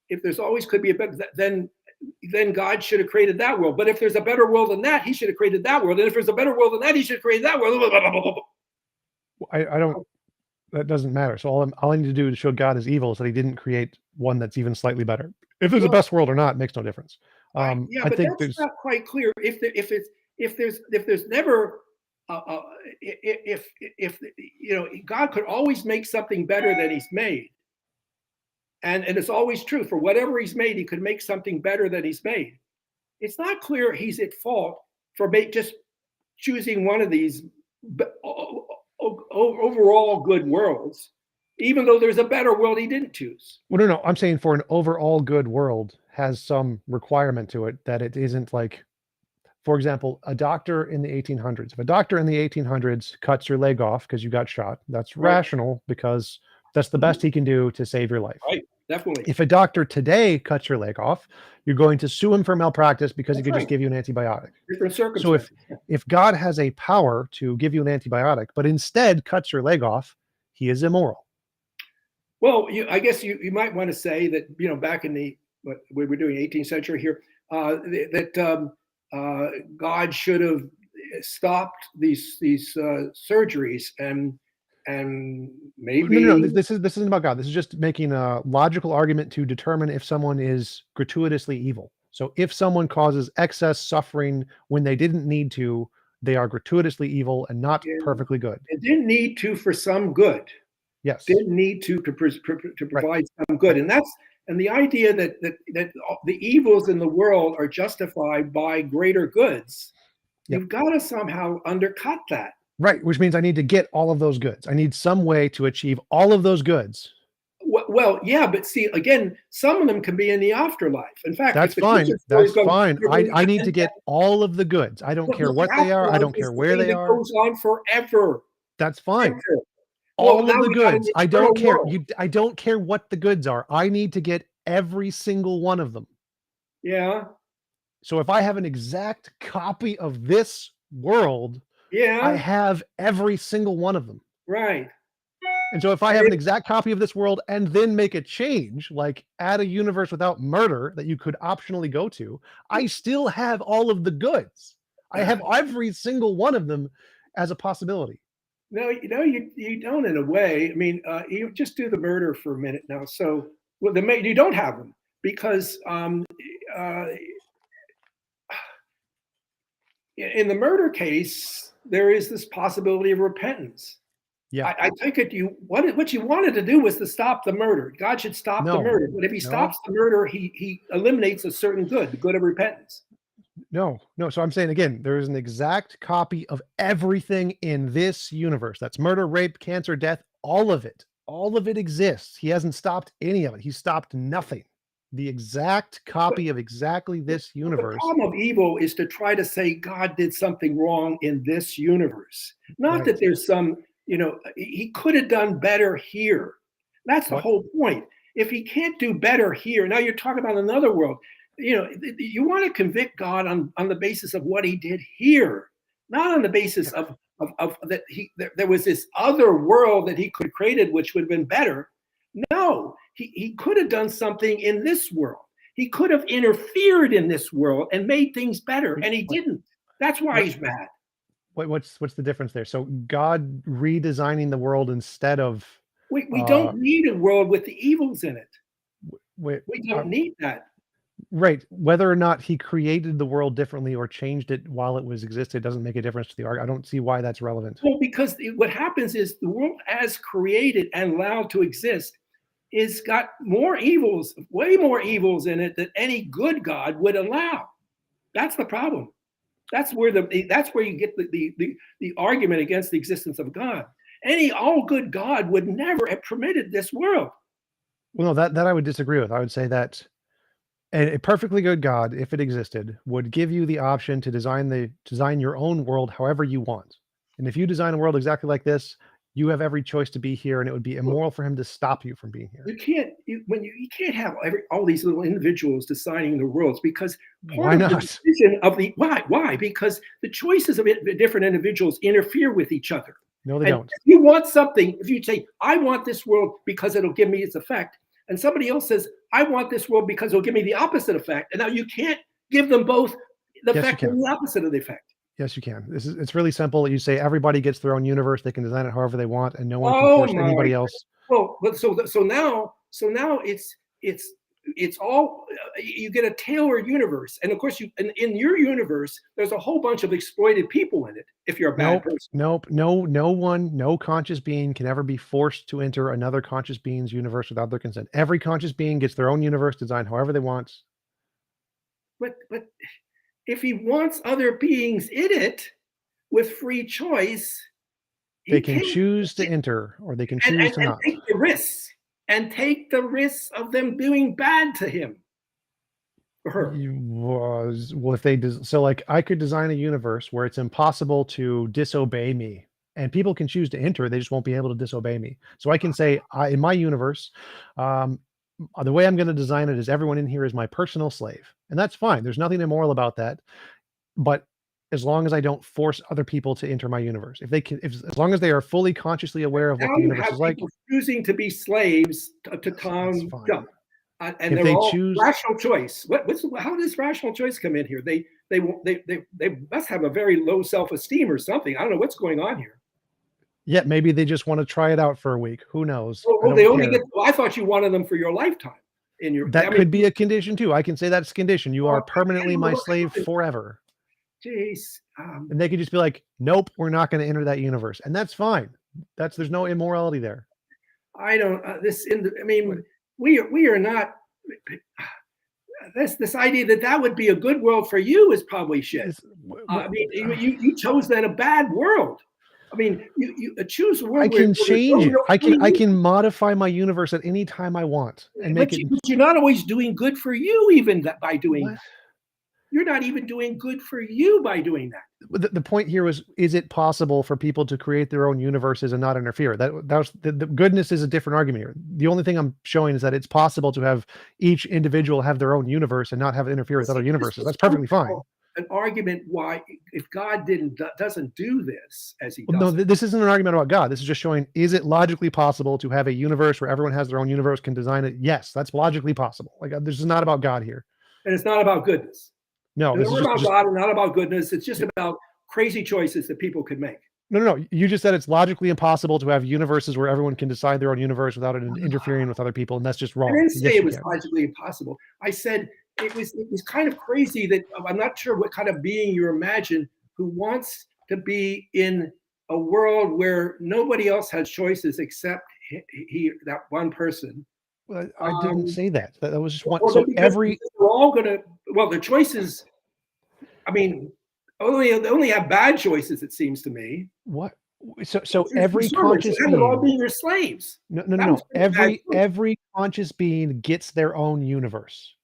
If there's always could be a better, then God should have created that world. But if there's a better world than that, he should have created that world. And if there's a better world than that, he should have created that world.
I don't. That doesn't matter. So all I need to do to show God is evil is that he didn't create one that's even slightly better. If there's a best world or not, it makes no difference.
I think that's not quite clear. If if there's never if God could always make something better than He's made, and it's always true, for whatever He's made, He could make something better than He's made. It's not clear He's at fault for just choosing one of these overall good worlds, even though there's a better world He didn't choose.
Well, no, I'm saying for an overall good world has some requirement to it that it isn't like, for example, a doctor in the 1800s. If a doctor in the 1800s cuts your leg off because you got shot, that's rational because that's the best he can do to save your life.
Right, definitely.
If a doctor today cuts your leg off, you're going to sue him for malpractice because he could just give you an antibiotic.
Different circumstances.
So if God has a power to give you an antibiotic, but instead cuts your leg off, He is immoral.
Well, I guess you might want to say that, back in what we were doing 18th century here, that God should have stopped these surgeries and maybe
no. This isn't about God. This is just making a logical argument to determine if someone is gratuitously evil. So if someone causes excess suffering when they didn't need to, they are gratuitously evil and not perfectly good.
It didn't need to for some good.
Yes.
Didn't need to provide some good, and the idea that the evils in the world are justified by greater goods. Yep. You've got to somehow undercut that.
Right, which means I need to get all of those goods. I need some way to achieve all of those goods.
Well, yeah, but see, again, some of them can be in the afterlife. In fact,
that's fine. That's fine. I need to get all of the goods. I don't care what they are. I don't care where they are.
It goes on forever.
That's fine. All of the goods. I don't care. I don't care what the goods are. I need to get every single one of them.
Yeah.
So if I have an exact copy of this world,
yeah,
I have every single one of them.
Right.
And so if I have an exact copy of this world and then make a change, like add a universe without murder that you could optionally go to, I still have all of the goods. I have every single one of them as a possibility.
No, you don't in a way. I mean, you just do the murder for a minute now. So, you don't have them because in the murder case, there is this possibility of repentance.
Yeah,
I take it what you wanted to do was to stop the murder. God should stop the murder, but if He stops the murder, he eliminates a certain good, the good of repentance.
No. So I'm saying again, there is an exact copy of everything in this universe. That's murder, rape, cancer, death, all of it. All of it exists. He hasn't stopped any of it. He stopped nothing. The exact copy of exactly this universe.
The problem of evil is to try to say God did something wrong in this universe. Not that there's some, He could have done better here. That's the whole point. If He can't do better here, now you're talking about another world. You want to convict God on the basis of what He did here, not on the basis of that there was this other world that He could have created which would have been better. No, he could have done something in this world. He could have interfered in this world and made things better, and He didn't. That's why He's mad.
What's the difference there? So God redesigning the world instead of
we don't need a world with the evils in it. We don't need that.
Right. Whether or not He created the world differently or changed it while it was existed doesn't make a difference to the argument. I don't see why that's relevant.
Well, because what happens is the world as created and allowed to exist is got more evils, way more evils in it than any good God would allow. That's the problem. That's where you get the argument against the existence of God. Any all good God would never have permitted this world.
Well, no, that I would disagree with. I would say that a perfectly good God, if it existed, would give you the option to design your own world however you want. And if you design a world exactly like this, you have every choice to be here, and it would be immoral for Him to stop you from being here.
You can't have all these little individuals designing the worlds, because
why not?
The decision of why? Because the choices of the different individuals interfere with each other.
No, they don't.
If you want something, if you say, I want this world because it'll give me its effect, and somebody else says, I want this world because it'll give me the opposite effect, and now you can't give them both the effect and the opposite of the effect.
Yes, you can. It's really simple. You say everybody gets their own universe; they can design it however they want, and no one can force anybody else.
Well, so now it's it's all you get a tailored universe, and of course in your universe there's a whole bunch of exploited people in it if you're a bad person.
No conscious being can ever be forced to enter another conscious being's universe without their consent. Every conscious being gets their own universe designed however they want.
But if he wants other beings in it with free choice,
they can choose to enter or they can choose to not.
Take the risks of them doing bad to him or her.
Well, if they so like I could design a universe where it's impossible to disobey me, and people can choose to enter, they just won't be able to disobey me. So I can say, in my universe, the way I'm going to design it is everyone in here is my personal slave, and that's fine. There's nothing immoral about that, but as long as I don't force other people to enter my universe, if they can, as long as they are fully consciously aware of what the universe is like,
choosing to be slaves to Tom Jump, and if they're all rational choice. How does rational choice come in here? They must have a very low self-esteem or something. I don't know what's going on here.
Yeah, maybe they just want to try it out for a week. Who knows?
Well, they only get. Well, I thought you wanted them for your lifetime.
That could be a condition too. I can say that's condition. You are permanently my slave forever.
Jeez.
And they could just be like, nope, we're not going to enter that universe, and that's fine. There's no immorality there.
I don't. We are not. This idea that would be a good world for you is probably shit. You chose then a bad world. I mean, you choose a world.
I can change it. I can modify my universe at any time I want and make it.
But you're not always doing good for you, even by doing that. You're not even doing good for you by doing that.
The point here was: is it possible for people to create their own universes and not interfere? That was the goodness is a different argument here. The only thing I'm showing is that it's possible to have each individual have their own universe and not have it interfere with other universes. That's perfectly fine.
An argument why, if God doesn't do this as he does.
No, this isn't an argument about God. This is just showing: is it logically possible to have a universe where everyone has their own universe, can design it? Yes, that's logically possible. Like this is not about God here,
and it's not about goodness.
No,
it's not about God and not about goodness. It's just about crazy choices that people could make.
No. You just said it's logically impossible to have universes where everyone can decide their own universe without it interfering with other people, and that's just wrong.
I didn't say it was logically impossible. I said it was kind of crazy that I'm not sure what kind of being you imagine who wants to be in a world where nobody else has choices except that one person.
Well, I didn't say that. That was just one.
Well, so we're all gonna. Well, the choices. I mean, they only have bad choices. It seems to me.
What? So every conscious being,
all being your slaves.
No. Every conscious being gets their own universe.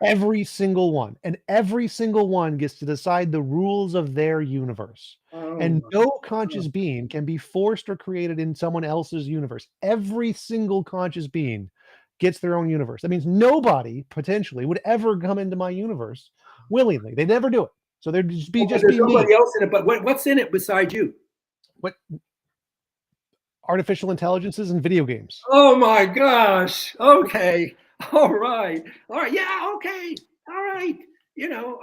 Every single one, and every single one gets to decide the rules of their universe. And no conscious being can be forced or created in someone else's universe. Every single conscious being gets their own universe. That means nobody potentially would ever come into my universe willingly. They'd never do it. So there'd just be
somebody else in it. But what's in it besides you?
What? Artificial intelligences and video games.
Oh my gosh. Okay. All right. Yeah. Okay. All right.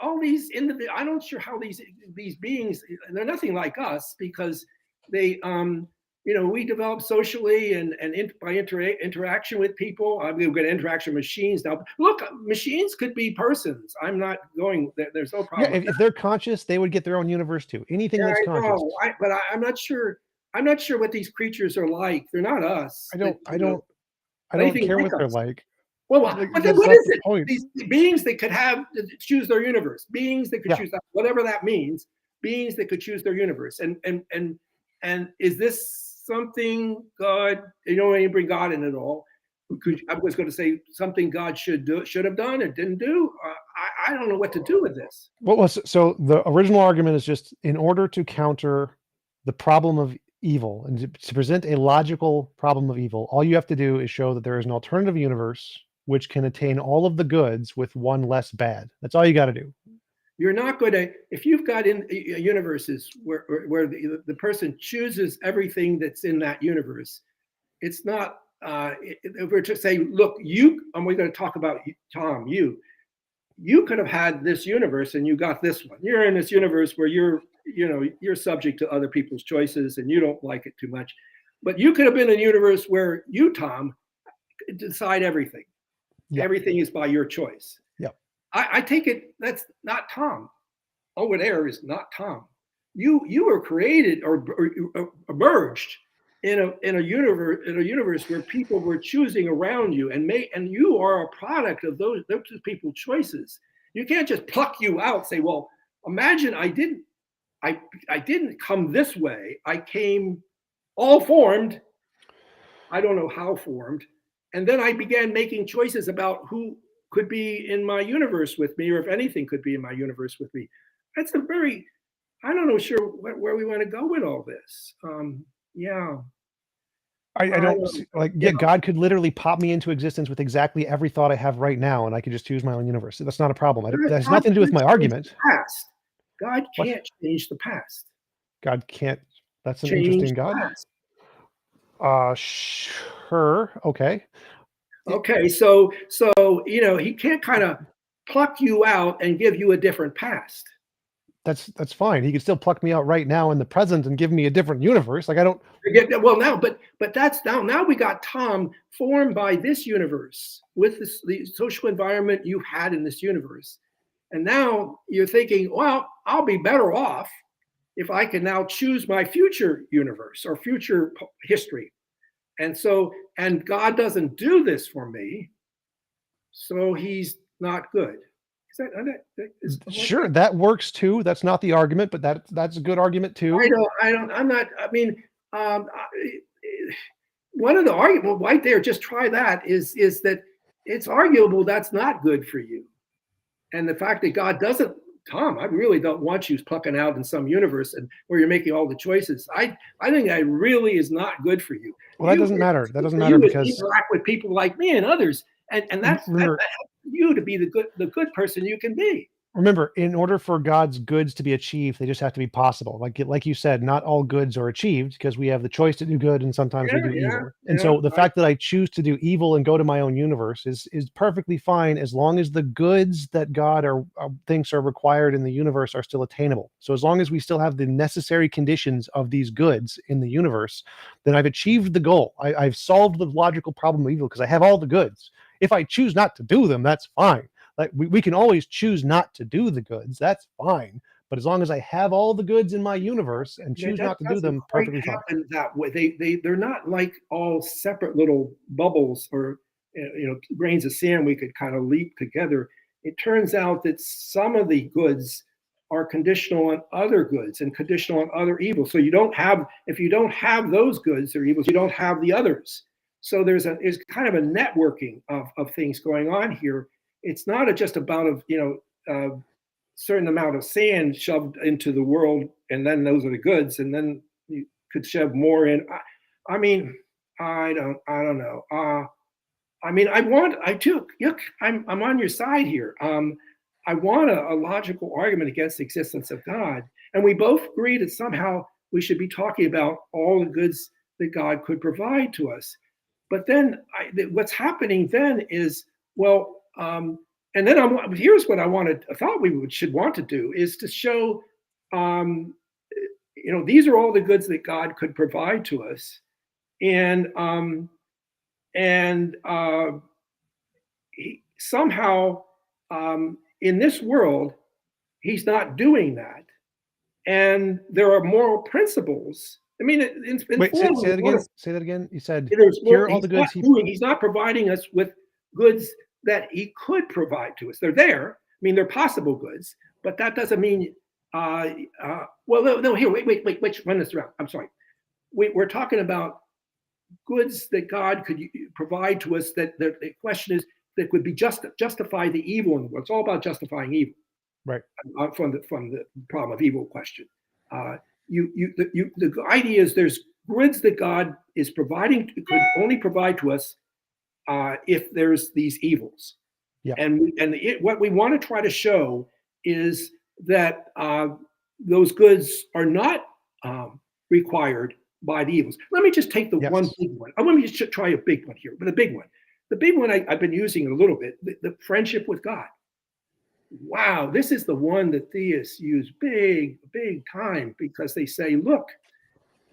All these I'm not sure how these beings, they're nothing like us because they we develop socially and by interaction with people. We've got interaction with machines now. Look, machines could be persons. I'm not going. There's no problem.
Yeah, if they're conscious, they would get their own universe too. Anything that's conscious.
But I'm not sure. I'm not sure what these creatures are like. They're not us.
I don't care what they're like.
Well, what is it? These beings that could choose their universe. Beings that could choose that, whatever that means. Beings that could choose their universe. And is this something God? You don't want to bring God in at all. I was going to say something God should have done or didn't do. I don't know what to do with this.
Well, so the original argument is just in order to counter the problem of evil and to present a logical problem of evil, all you have to do is show that there is an alternative universe which can attain all of the goods with one less bad. That's all you got to do.
You're not going to, if you've got in universes where the person chooses everything that's in that universe, it's not, if we're to say, look, and we're going to talk about Tom, you could have had this universe and you got this one. You're in this universe where you're subject to other people's choices and you don't like it too much. But you could have been in a universe where you, Tom, decide everything.
Yeah.
Everything is by your choice.
Yeah.
I take it that's not Tom. Over there is not Tom. You were created or emerged in a universe where people were choosing around you, and you are a product of those people's choices. You can't just pluck you out, say, well, imagine I didn't come this way. I came all formed. I don't know how formed. And then I began making choices about who could be in my universe with me, or if anything could be in my universe with me. That's a very, I don't know sure where we want to go with all this. Yeah.
I don't like, yeah, God could literally pop me into existence with exactly every thought I have right now, and I could just choose my own universe. That's not a problem. That has nothing to do with my argument.
Past. God
What?
can't change the past.
God can't. That's an
Change
interesting
the
God.
past.
Sure. Okay.
Okay, so he can't kind of pluck you out and give you a different past.
That's fine. He could still pluck me out right now in the present and give me a different universe. Like I don't.
Well, now, but that's now we got Tom formed by this universe with the social environment you had in this universe, and now you're thinking, well, I'll be better off if I can now choose my future universe or future history. And God doesn't do this for me, so he's not good.
Sure, that works too. That's not the argument, but that's a good argument too.
I'm not, I mean, one of the arguments right there, just try that, is that it's arguable that's not good for you. And the fact that God doesn't, Tom, I really don't want you plucking out in some universe and where you're making all the choices. I think that really is not good for you.
Well, that doesn't matter. That doesn't matter because
interact with people like me and others, and that helps you to be the good person you can be.
Remember, in order for God's goods to be achieved, they just have to be possible. Like you said, not all goods are achieved because we have the choice to do good and sometimes we do evil. And so the fact that I choose to do evil and go to my own universe is perfectly fine as long as the goods that God thinks are required in the universe are still attainable. So as long as we still have the necessary conditions of these goods in the universe, then I've achieved the goal. I've solved the logical problem of evil because I have all the goods. If I choose not to do them, that's fine. Like we can always choose not to do the goods. That's fine. But as long as I have all the goods in my universe and choose not to do them, perfectly fine.
That way, they're not like all separate little bubbles or grains of sand we could kind of leap together. It turns out that some of the goods are conditional on other goods and conditional on other evils. So if you don't have those goods or evils, you don't have the others. So there's kind of a networking of things going on here. It's not just about a certain amount of sand shoved into the world, and then those are the goods, and then you could shove more in. I mean, I don't know. I'm on your side here. I want a logical argument against the existence of God, and we both agree that somehow we should be talking about all the goods that God could provide to us. But then what's happening then is, well. And then here's what I thought we should want to do is to show, these are all the goods that God could provide to us, and somehow in this world he's not doing that, and there are moral principles. I mean,
wait, say that again. Say that again. You said
here are all the goods he's not providing us with goods that he could provide to us. They're there. I mean, they're possible goods, but that doesn't mean. Well, no. Here, wait. Run this around. I'm sorry. We're talking about goods that God could provide to us. That the question is that would be justify the evil in the world. It's all about justifying evil,
right?
From the problem of evil question. The idea is there's goods that God is providing, could only provide to us. If there's these evils, what we want to try to show is that those goods are not required by the evils. Let me just take the one big one. Let me just try a big one here, but the big one I've been using a little bit, the friendship with God. Wow, this is the one that theists use big time because they say, look,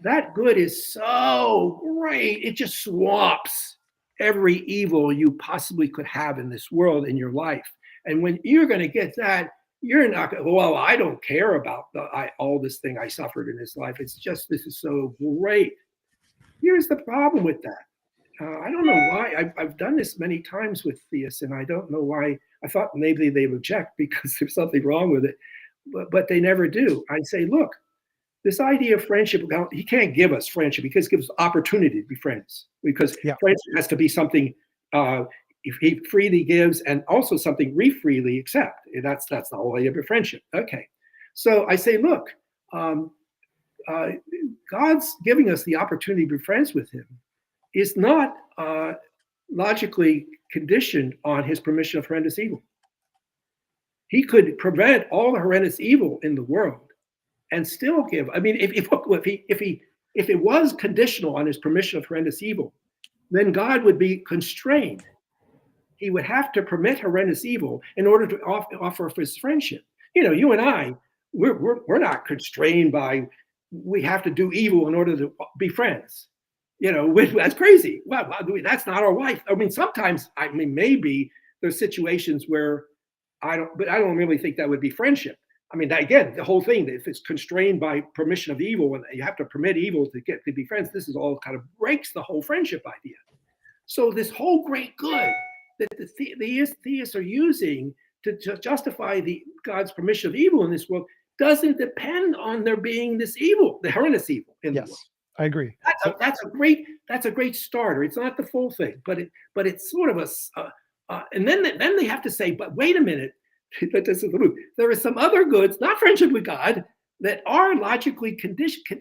that good is so great, it just swaps every evil you possibly could have in this world in your life. And when you're going to get that, you're not going, well, I don't care about all this thing I suffered in this life. It's just, this is so great. Here's the problem with that. I don't know why. I've done this many times with theists, and I don't know why. I thought maybe they reject because there's something wrong with it, but they never do. I say, look, this idea of friendship, he can't give us friendship because it gives us opportunity to be friends. Because friendship has to be something if he freely gives, and also something we freely accept. And that's the whole idea of a friendship. Okay, so I say, look, God's giving us the opportunity to be friends with him is not logically conditioned on his permission of horrendous evil. He could prevent all the horrendous evil in the world and still give. I mean, if it was conditional on his permission of horrendous evil, then God would be constrained. He would have to permit horrendous evil in order to offer his friendship. You know, you and I, we're not constrained by we have to do evil in order to be friends. You know, that's crazy. Well, that's not our life. I mean, sometimes, maybe there's situations where I don't really think that would be friendship. I mean, again, the whole thing, if it's constrained by permission of evil and you have to permit evil to be friends, this is all kind of breaks the whole friendship idea. So this whole great good that the theists are using to justify God's permission of evil in this world doesn't depend on there being this evil, the horrendous evil in the world.
I agree.
That's a great starter. It's not the full thing, but it's sort of and then they have to say, but wait a minute, there are some other goods, not friendship with God, that are logically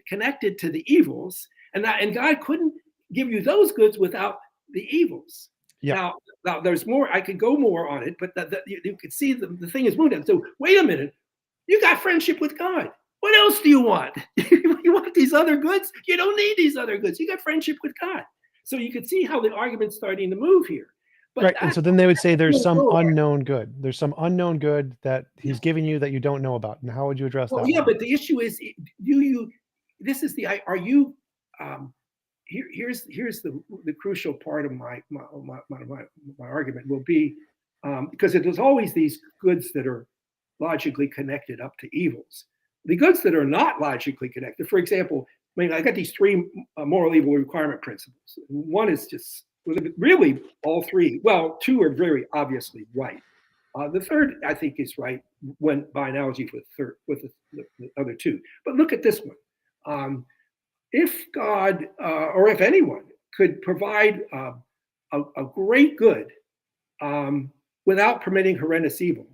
connected to the evils, and God couldn't give you those goods without the evils. Yeah. Now there's more. I could go more on it, but you could see the thing is moving. So wait a minute, you got friendship with God. What else do you want? You want these other goods? You don't need these other goods. You got friendship with God. So you could see how the argument's starting to move here. But
right, and so then they would say there's some unknown good. There's some unknown good that he's giving you that you don't know about. And how would you address that?
Yeah, but the issue is, here's the crucial part of my argument will be, because there's always these goods that are logically connected up to evils. The goods that are not logically connected, for example, I got these three moral evil requirement principles. One is just really all three. Well, two are very obviously right. The third, I think, is right when by analogy with the other two. But look at this one. If God or if anyone could provide a great good without permitting horrendous evil,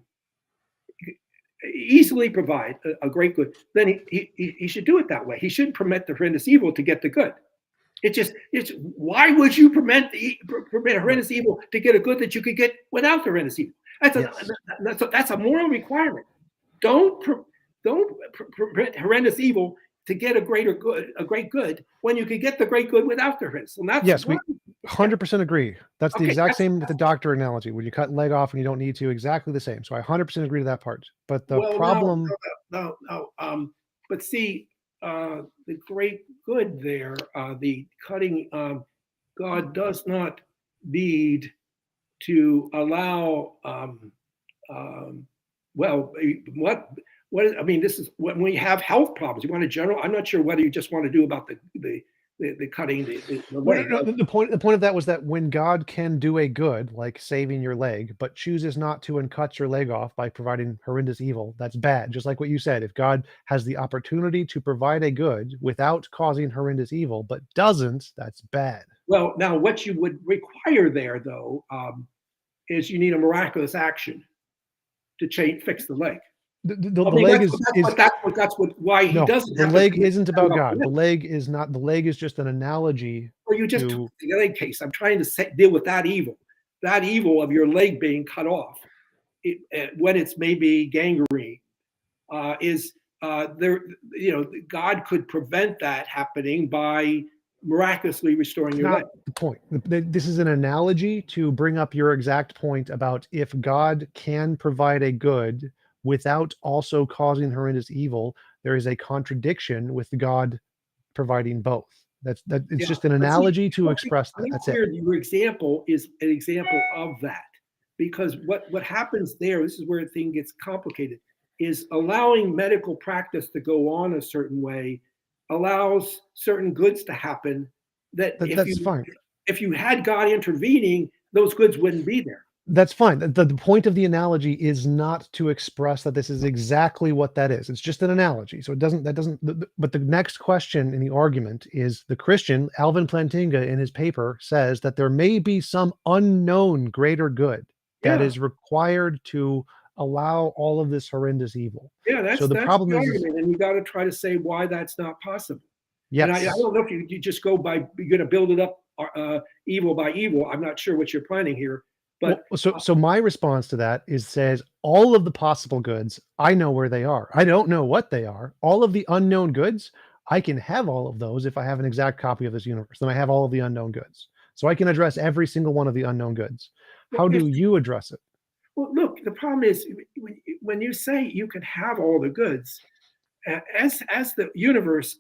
easily provide a great good, then he should do it that way. He shouldn't permit the horrendous evil to get the good. It's why would you permit horrendous evil to get a good that you could get without the horrendous evil? That's a moral requirement. Don't permit horrendous evil to get a great good when you could get the great good without the horrendous. And that's
we 100% agree. That's the exact same with the doctor analogy. When you cut leg off and you don't need to, exactly the same. So I 100% agree to that part. But the problem,
but see, the great good there, the cutting, God does not need to allow. This is when we have health problems. You want a general. I'm not sure whether you just want to do about the cutting the leg.
The point of that was that when God can do a good, like saving your leg, but chooses not to and cuts your leg off by providing horrendous evil, that's bad. Just like what you said, if God has the opportunity to provide a good without causing horrendous evil, but doesn't, that's bad.
Well, now what you would require there, though, is you need a miraculous action to fix the leg.
The leg
why he doesn't.
The leg isn't about God. The leg is not. The leg is just an analogy.
Or you just took the leg case. I'm trying to deal with that evil of your leg being cut off, when it's maybe gangrene, is there. God could prevent that happening by miraculously restoring your leg.
The point. This is an analogy to bring up your exact point about if God can provide a good without also causing horrendous evil, there is a contradiction with God providing both. It's
Yeah,
just an
but see,
analogy to express
I
that.
think
That's it.
here your example is an example of that, because what happens there, this is where the thing gets complicated, is allowing medical practice to go on a certain way allows certain goods to happen that
That's fine.
if you had God intervening, those goods wouldn't be there.
That's fine. The point of the analogy is not to express that this is exactly what that is. It's just an analogy. So it doesn't, that doesn't, but the next question in the argument is the Christian, Alvin Plantinga, in his paper says that there may be some unknown greater good that
Yeah,
is required to allow all of this horrendous evil.
yeah,
So the
that's
problem
the
is
argument, and you got to try to say why that's not possible. And I
yes.
don't know if you just go by, you're going to build it up evil by evil. I'm not sure what you're planning here, but
Well, so my response to that is says all of the possible goods, I know where they are. I don't know what they are. All of the unknown goods, I can have all of those if I have an exact copy of this universe. Then I have all of the unknown goods. So I can address every single one of the unknown goods. How do you address it?
well, look, the problem is when you say you can have all the goods, as the universe,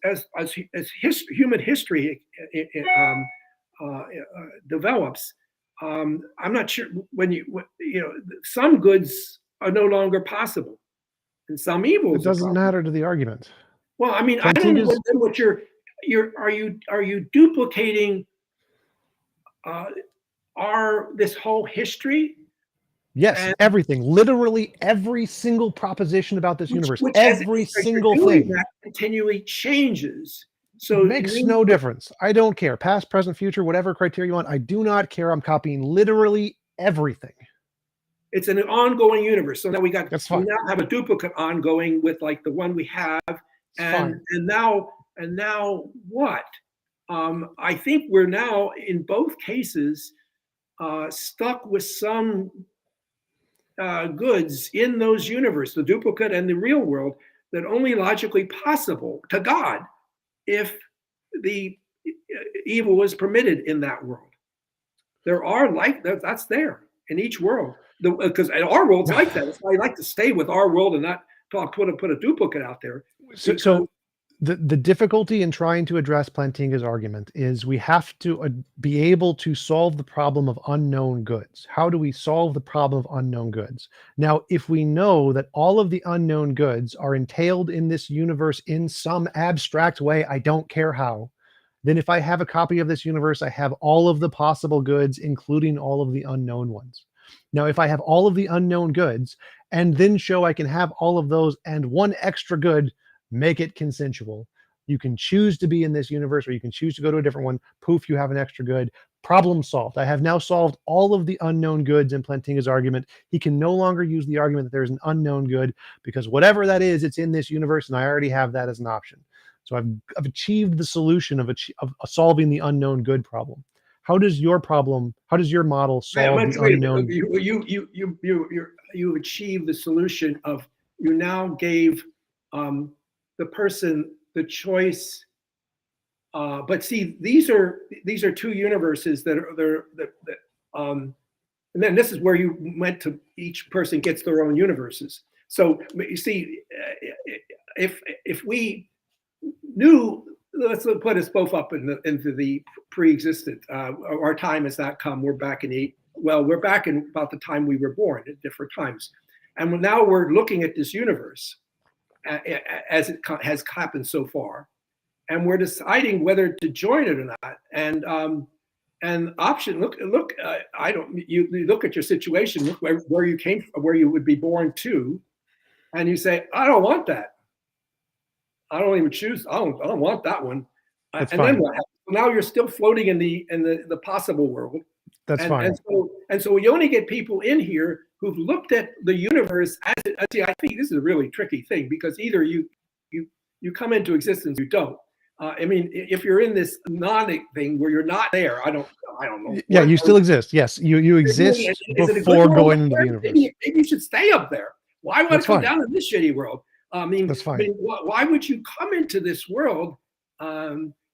human history develops, I'm not sure some goods are no longer possible, and some
It
evils are
doesn't
possible.
matter to the argument.
Well, I mean, I don't know
Plantinga's,
what are you duplicating this whole history?
yes,
And
everything, literally every single proposition about this universe,
which as
every
you're
single
doing
thing
that continually changes. So it
makes
means
no difference. I don't care. Past, present, future, whatever criteria you want. I do not care. I'm copying literally everything.
it's an ongoing universe. So now we
That's fine.
now have a duplicate ongoing with like the one we have,
It's fine.
and now what? I think we're now in both cases stuck with some goods in those universes, the duplicate and the real world, that only logically possible to God if the evil is permitted in that world. There are that's there in each world, because our world's like that. That's why I like to stay with our world and not put a duplicate out there.
So the difficulty in trying to address Plantinga's argument is we have to be able to solve the problem of unknown goods. How do we solve the problem of unknown goods? Now, if we know that all of the unknown goods are entailed in this universe in some abstract way, I don't care how, then if I have a copy of this universe, I have all of the possible goods, including all of the unknown ones. Now, if I have all of the unknown goods and then show I can have all of those and one extra good, make it consensual. You can choose to be in this universe or you can choose to go to a different one. Poof, you have an extra good. Problem solved. I have now solved all of the unknown goods in Plantinga's argument. He can no longer use the argument that there's an unknown good because whatever that is, it's in this universe and I already have that as an option. So I've achieved the solution of solving the unknown good problem. How does your model solve the unknown?
You achieve the solution of, you now gave the person the choice. But see, these are two universes that and then this is where you went to, each person gets their own universes. So you see, if we knew, let's put us both up into the pre-existent. Our time has not come. We're back we're back in about the time we were born at different times, and now we're looking at this universe as it has happened so far, and we're deciding whether to join it or not. And option, look. I don't. You look at your situation, look where you came from, where you would be born to, and you say, I don't want that. I don't even choose. I don't want that one.
That's
and
fine.
then what happens? Now you're still floating in the possible world.
That's fine.
And so you only get people in here who've looked at the universe as it. See, I think this is a really tricky thing, because either you come into existence, you don't. I mean, if you're in this non-thing where you're not there, I don't know.
Yeah, you still exist. Yes, you exist before going into the universe.
Maybe you should stay up there. Why would I come
fine.
down in this shitty world? I mean,
That's fine.
why would you come into this world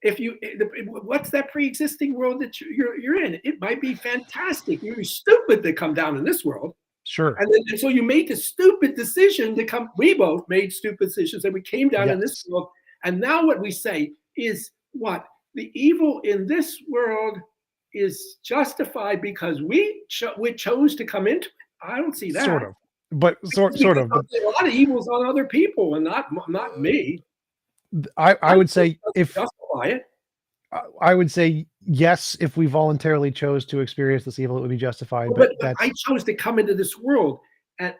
what's that pre-existing world that you're in? It might be fantastic. You're stupid to come down in this world.
Sure.
And so you made the stupid decision to come. We both made stupid decisions, and we came down in this world. And now what we say is what? the evil in this world is justified because we chose to come into it. I don't see that.
Sort of, but sort of. But
a lot of evils on other people and not me.
I would say if
justify it.
I would say yes, if we voluntarily chose to experience this evil, it would be justified.
But
that's,
I chose to come into this world, and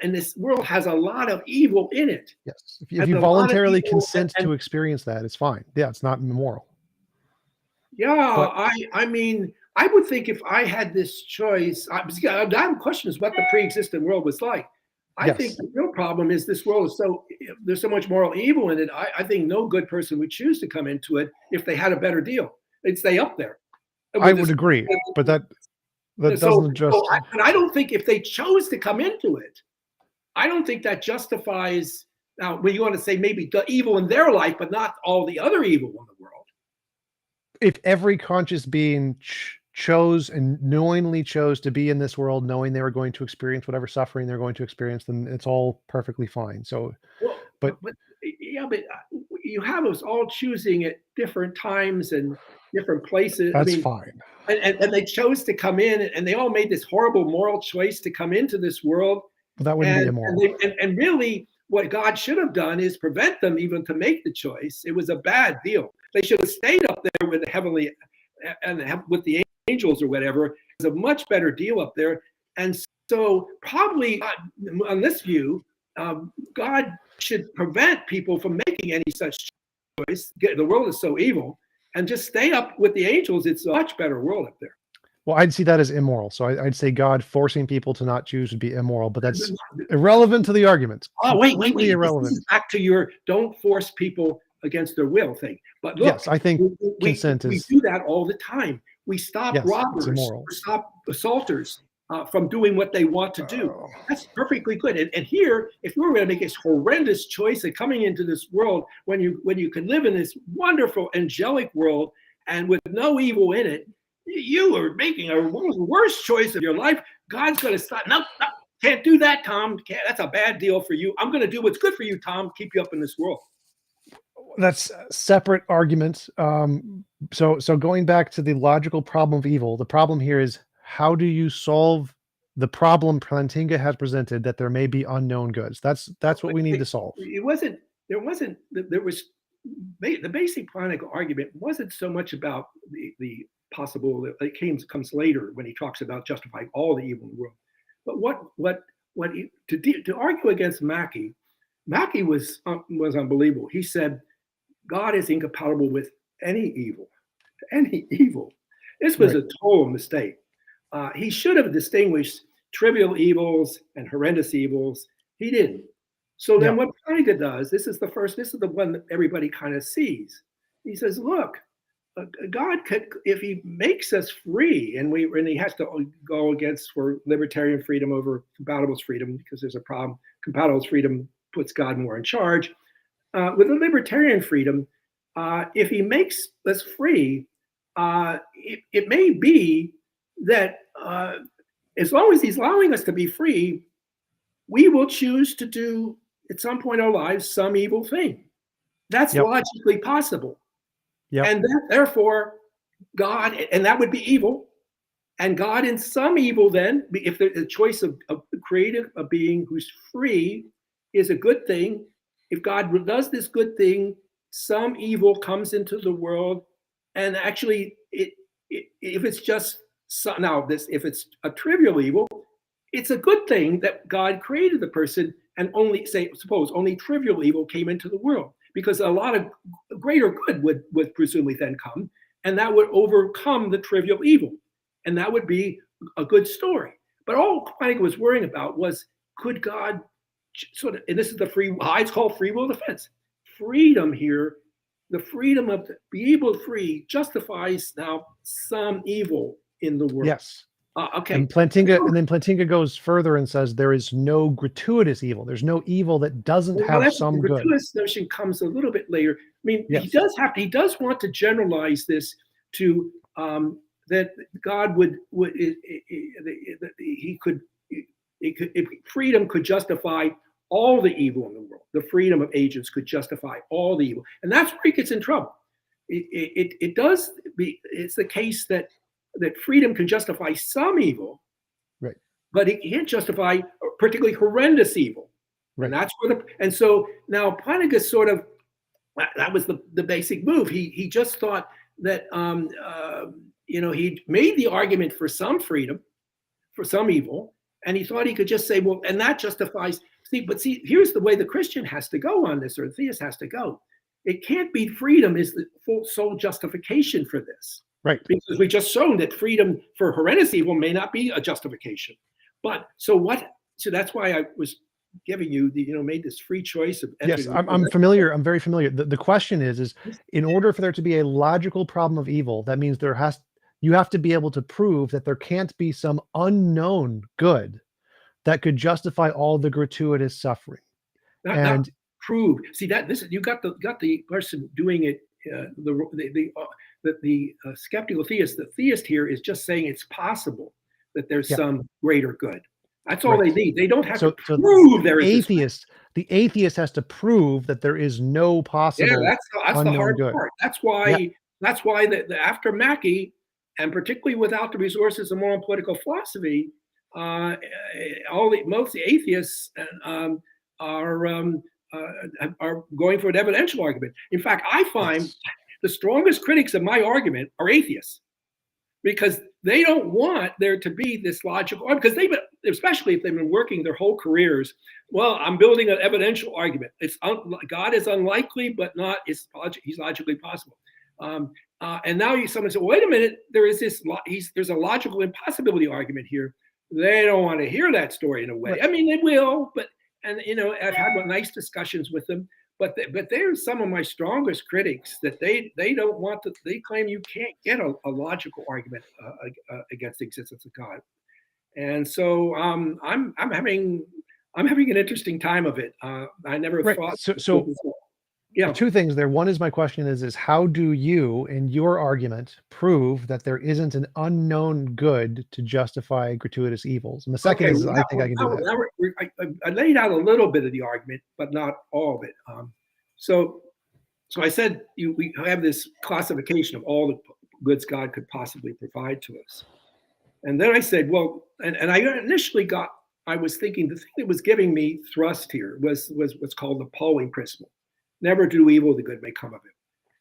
this world has a lot of evil in it.
yes, if you voluntarily consent to experience that, it's fine. Yeah, it's not immoral.
Yeah, but, I mean, I would think if I had this choice, the question is what the pre-existent world was like. I think the real problem is this world is there's so much moral evil in it. I think no good person would choose to come into it if they had a better deal. They'd stay up there.
I would agree, but that doesn't just.
And I don't think if they chose to come into it, I don't think that justifies. Now, when you want to say maybe the evil in their life, but not all the other evil in the world.
If every conscious being chose and knowingly chose to be in this world, knowing they were going to experience whatever suffering they're going to experience, then it's all perfectly fine. So, but
you have us all choosing at different times and different places.
That's fine.
And they chose to come in, and they all made this horrible moral choice to come into this world.
But that wouldn't be immoral.
And really, what God should have done is prevent them even to make the choice. It was a bad deal. They should have stayed up there with the heavenly and with the angels or whatever. It's a much better deal up there. And so probably on this view, God should prevent people from making any such choice. The world is so evil, and just stay up with the angels. It's a much better world up there.
Well, I'd see that as immoral. So I'd say God forcing people to not choose would be immoral, but that's irrelevant to the argument.
Oh, wait.
Irrelevant.
This is back to your don't force people against their will thing. But look,
yes, I think consent is.
We do that all the time. We stop robbers, we stop assaulters from doing what they want to do. That's perfectly good. And here, if you were going to make this horrendous choice of coming into this world when you can live in this wonderful angelic world and with no evil in it, you are making a worst choice of your life. God's going to stop. No, can't do that, Tom. That's a bad deal for you. I'm going to do what's good for you, Tom. Keep you up in this world.
That's a separate argument. So going back to the logical problem of evil, the problem here is how do you solve the problem Plantinga has presented that there may be unknown goods? That's what we need to solve.
The basic Plantinga argument wasn't so much about the possible, it comes later when he talks about justifying all the evil in the world. But to argue against Mackey was unbelievable. He said God is incompatible with any evil. This was a total mistake. He should have distinguished trivial evils and horrendous evils. He didn't. So then what Plantinga does, this is the one that everybody kind of sees. He says, look, God could, if he makes us free, and he has to go against for libertarian freedom over compatibilist freedom, because there's a problem. Compatibilist freedom puts God more in charge. With the libertarian freedom, if he makes us free, it may be that as long as he's allowing us to be free, we will choose to do at some point in our lives some evil thing. That's logically possible. And therefore, God, and that would be evil. And God in some evil then, if the choice of creating a being who's free is a good thing, if God does this good thing, some evil comes into the world. And actually, if it's just, if it's a trivial evil, it's a good thing that God created the person and suppose only trivial evil came into the world, because a lot of greater good would presumably then come, and that would overcome the trivial evil. And that would be a good story. But all Plantinga was worrying about was, could God and this is it's called free will defense. Freedom here, the freedom of be able to free justifies now some evil in the world.
Yes.
Okay.
And Plantinga goes further and says there is no gratuitous evil. There's no evil that doesn't have some good. The
gratuitous notion comes a little bit later. I mean, he does want to generalize this to that God freedom could justify all the evil in the world. The freedom of agents could justify all the evil, and that's where he gets in trouble. it's the case that freedom can justify some evil,
Right.
but it can't justify particularly horrendous evil.
Right.
And that's where and so now Plantinga sort of, that was the basic move. He just thought that he made the argument for some freedom, for some evil, and he thought he could just say, well, and that justifies. See, here's the way the Christian has to go on this, or the theist has to go. It can't be freedom is the full sole justification for this.
Right.
Because we just shown that freedom for horrendous evil may not be a justification. But so that's why I was giving you made this free choice of.
Yes, I'm familiar. I'm very familiar. The question is in order for there to be a logical problem of evil, that means you have to be able to prove that there can't be some unknown good that could justify all the gratuitous suffering.
Not prove. See that you got the person doing it. The skeptical theist. The theist here is just saying it's possible that there's some greater good. That's all they need. They don't have to prove there is.
The atheist has to prove that there is no possible.
Yeah, that's the hard
good.
part. That's why the after Mackey, and particularly without the resources of moral and political philosophy, most atheists are going for an evidential argument. In fact, I find the strongest critics of my argument are atheists, because they don't want there to be this logical, because especially if they've been working their whole careers. Well, I'm building an evidential argument. God is unlikely, but he's logically possible. And now someone says, wait a minute, there's a logical impossibility argument here. They don't want to hear that story in a way. Right. I mean, they will, I've had nice discussions with them, but they're some of my strongest critics, that they don't want to. They claim you can't get a logical argument against the existence of God, and so I'm having an interesting time of it. I never thought
so. Yeah, two things there. One is, my question is how do you, in your argument, prove that there isn't an unknown good to justify gratuitous evils? And the second is, I think I can do that.
I laid out a little bit of the argument, but not all of it. So I said we have this classification of all the goods God could possibly provide to us. And then I said, well, and I initially I was thinking the thing that was giving me thrust here was what's called the Pauline principle. Never do evil, the good may come of it.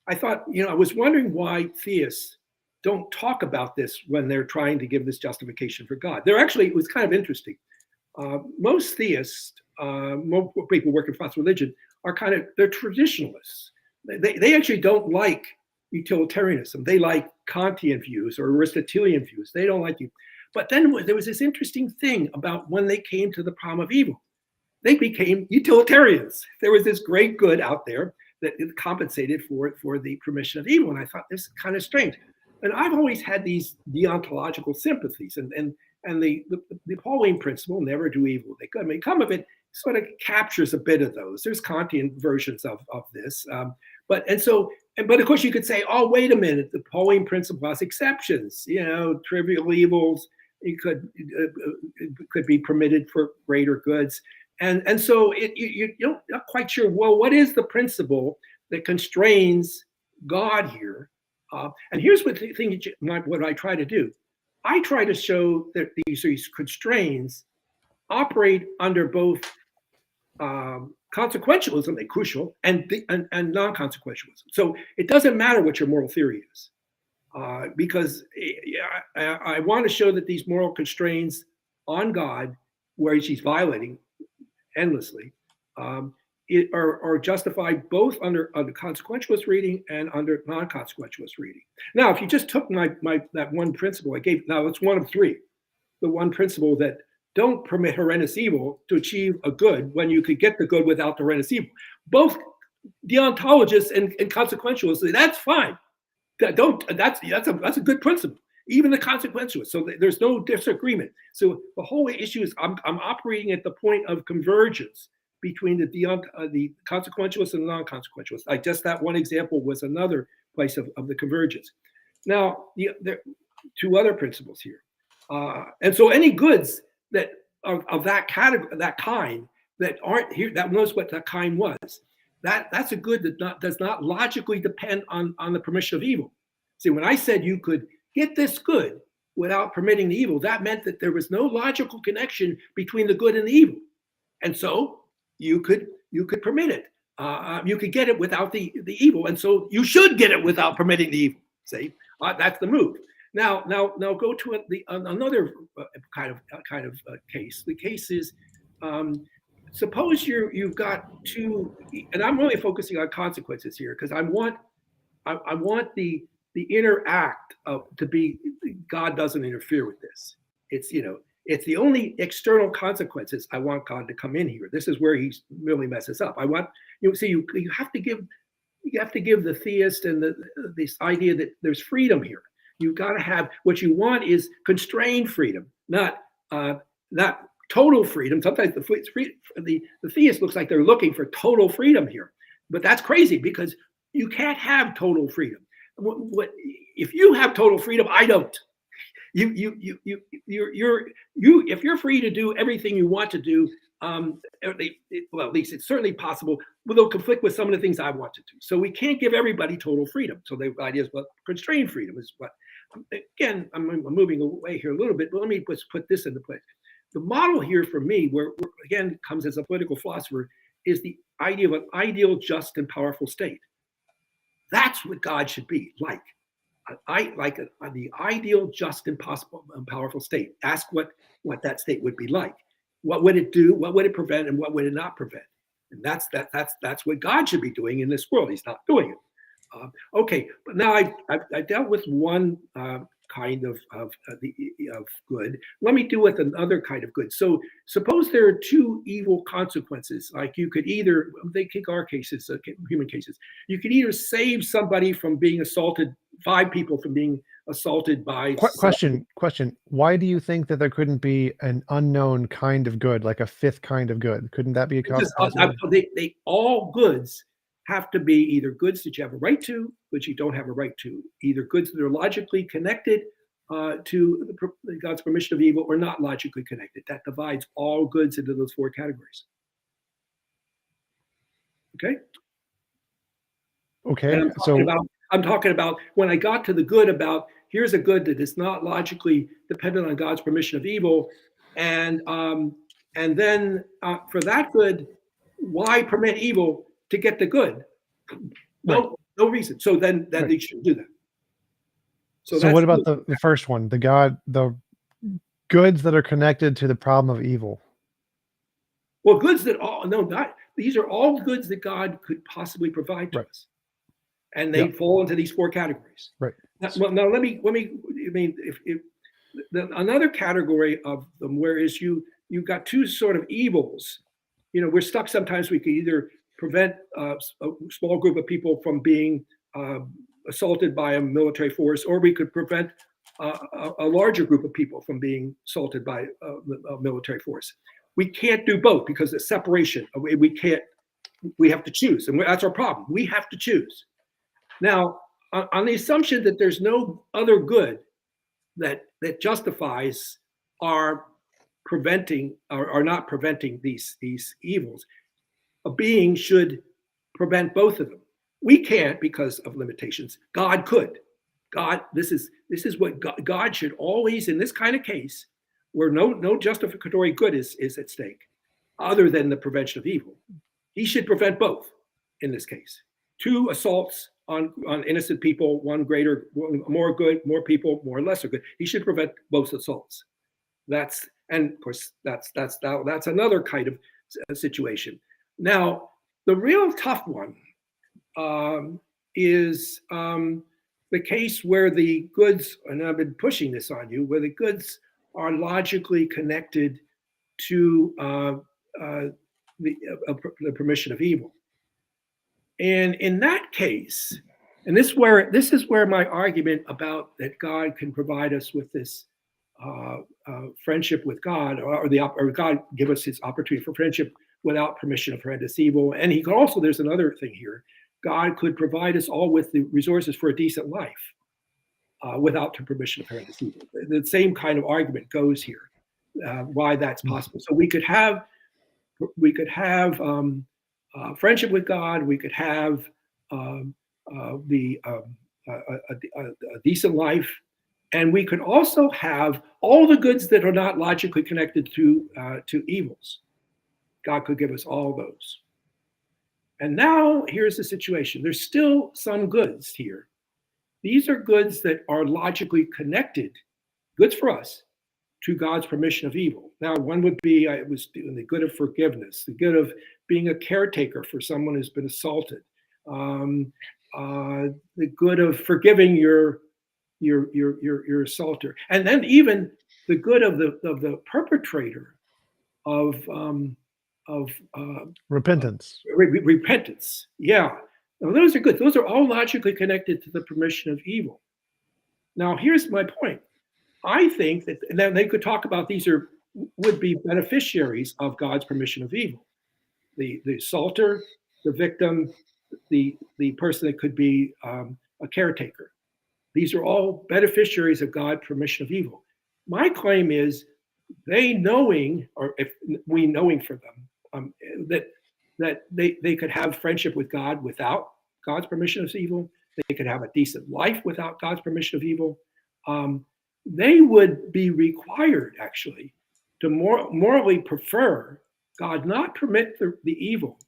I thought, I was wondering why theists don't talk about this when they're trying to give this justification for God. It was kind of interesting. Most theists, most people working for religion, they're traditionalists. They actually don't like utilitarianism. They like Kantian views or Aristotelian views. They don't like you. But then there was this interesting thing about when they came to the problem of evil. They became utilitarians. There was this great good out there that compensated for the permission of evil. And I thought, this is kind of strange. And I've always had these deontological sympathies. And the Pauline principle, never do evil, the good may come of it, sort of captures a bit of those. There's Kantian versions of this. But of course you could say, oh, wait a minute, the Pauline principle has exceptions. Trivial evils, it could be permitted for greater goods. And so you're not quite sure, well, what is the principle that constrains God here? And here's what I try to do. I try to show that these constraints operate under both consequentialism, they're crucial, and non-consequentialism. So it doesn't matter what your moral theory is, because I want to show that these moral constraints on God, where he's violating endlessly, are justified both under consequentialist reading and under non-consequentialist reading. Now, if you just took that one principle I gave, now it's one of three, the one principle that don't permit horrendous evil to achieve a good when you could get the good without the horrendous evil. Both deontologists and consequentialists say that's fine. That's a good principle. Even the consequentialists. So there's no disagreement. So the whole issue is I'm operating at the point of convergence between the consequentialists and the non-consequentialists. Like just that one example was another place of the convergence. Now, there are two other principles here. And so any goods that of that category, that kind, that aren't here, that was what that kind was. that's a good that does not logically depend on the permission of evil. See, when I said you could get this good without permitting the evil, that meant that there was no logical connection between the good and the evil, and so you could permit it. You could get it without the evil, and so you should get it without permitting the evil. See, that's the move. Now go to another kind of case. The case is, suppose you've got two, and I'm really focusing on consequences here because I want the inner act to be God doesn't interfere with this. It's the only external consequences I want God to come in here. This is where he really messes up. I want you have to give the theist and this idea that there's freedom here. You've got to have what you want is constrained freedom, not total freedom. Sometimes the theist looks like they're looking for total freedom here, but that's crazy because you can't have total freedom. If you have total freedom, I don't. If you're free to do everything you want to do, at least it's certainly possible, but they'll conflict with some of the things I want to do. So we can't give everybody total freedom. So the idea is, well, constrained freedom is what. Again, I'm moving away here a little bit, but let me just put this into place. The model here for me, where again comes as a political philosopher, is the idea of an ideal, just, and powerful state. That's what God should be like. The ideal, just, and possible and powerful state. Ask what that state would be like. What would it do? What would it prevent? And what would it not prevent? And that's what God should be doing in this world. He's not doing it. Okay, but now I dealt with one kind of good. Let me deal with another kind of good. So suppose there are two evil consequences. Like you could either, they take our cases, human cases. You could either save somebody from being assaulted, 5 people from being assaulted by.
Question. Why do you think that there couldn't be an unknown kind of good, like a 5th kind of good? Couldn't that be a possibility?
They all goods have to be either goods that you have a right to, which you don't have a right to, either goods that are logically connected to God's permission of evil or not logically connected. That divides all goods into those 4 categories. Okay?
Okay,
I'm talking about when I got to the good about here's a good that is not logically dependent on God's permission of evil, and then for that good, why permit evil to get the good? No reason. So then they shouldn't do that.
So what about the first one? The goods that are connected to the problem of evil.
Well, goods that these are all goods that God could possibly provide to us, and they fall into these 4 categories.
Right.
Now let me. I mean, if another category of them, whereas you've got 2 sort of evils. We're stuck sometimes. We could either prevent a small group of people from being assaulted by a military force, or we could prevent a larger group of people from being assaulted by a military force. We can't do both because of separation. We can't. We have to choose, and that's our problem. We have to choose. Now, on the assumption that there's no other good that justifies our preventing or not preventing these evils, a being should prevent both of them. We can't because of limitations. God could. This is what God should always, in this kind of case, where no justificatory good is at stake, other than the prevention of evil. He should prevent both in this case. 2 assaults on innocent people, one greater, more good, more people, more lesser good. He should prevent both assaults. And of course that's another kind of situation. Now, the real tough one is the case where the goods, and I've been pushing this on you, where the goods are logically connected to the permission of evil. And in that case, and this is where my argument about that God can provide us with this friendship with God, or God give us his opportunity for friendship without permission of horrendous evil. And he could also, there's another thing here, God could provide us all with the resources for a decent life without the permission of horrendous evil. The same kind of argument goes here, why that's possible. So we could have friendship with God. We could have a decent life. And we could also have all the goods that are not logically connected to evils. God could give us all those. And now here's the situation. There's still some goods here. These are goods that are logically connected, goods for us, to God's permission of evil. Now, one would be it was the good of forgiveness, the good of being a caretaker for someone who's been assaulted, the good of forgiving your assaulter, and then even the good of the perpetrator of
repentance.
Repentance. Yeah, now, those are good. Those are all logically connected to the permission of evil. Now, here's my point. I think that then they could talk about these would be beneficiaries of God's permission of evil. The assaulter, the victim, the person that could be a caretaker. These are all beneficiaries of God's permission of evil. My claim is they knowing, or if we knowing for them, that they could have friendship with God without God's permission of evil. They could have a decent life without God's permission of evil. They would be required, actually, to morally prefer God not permit the evil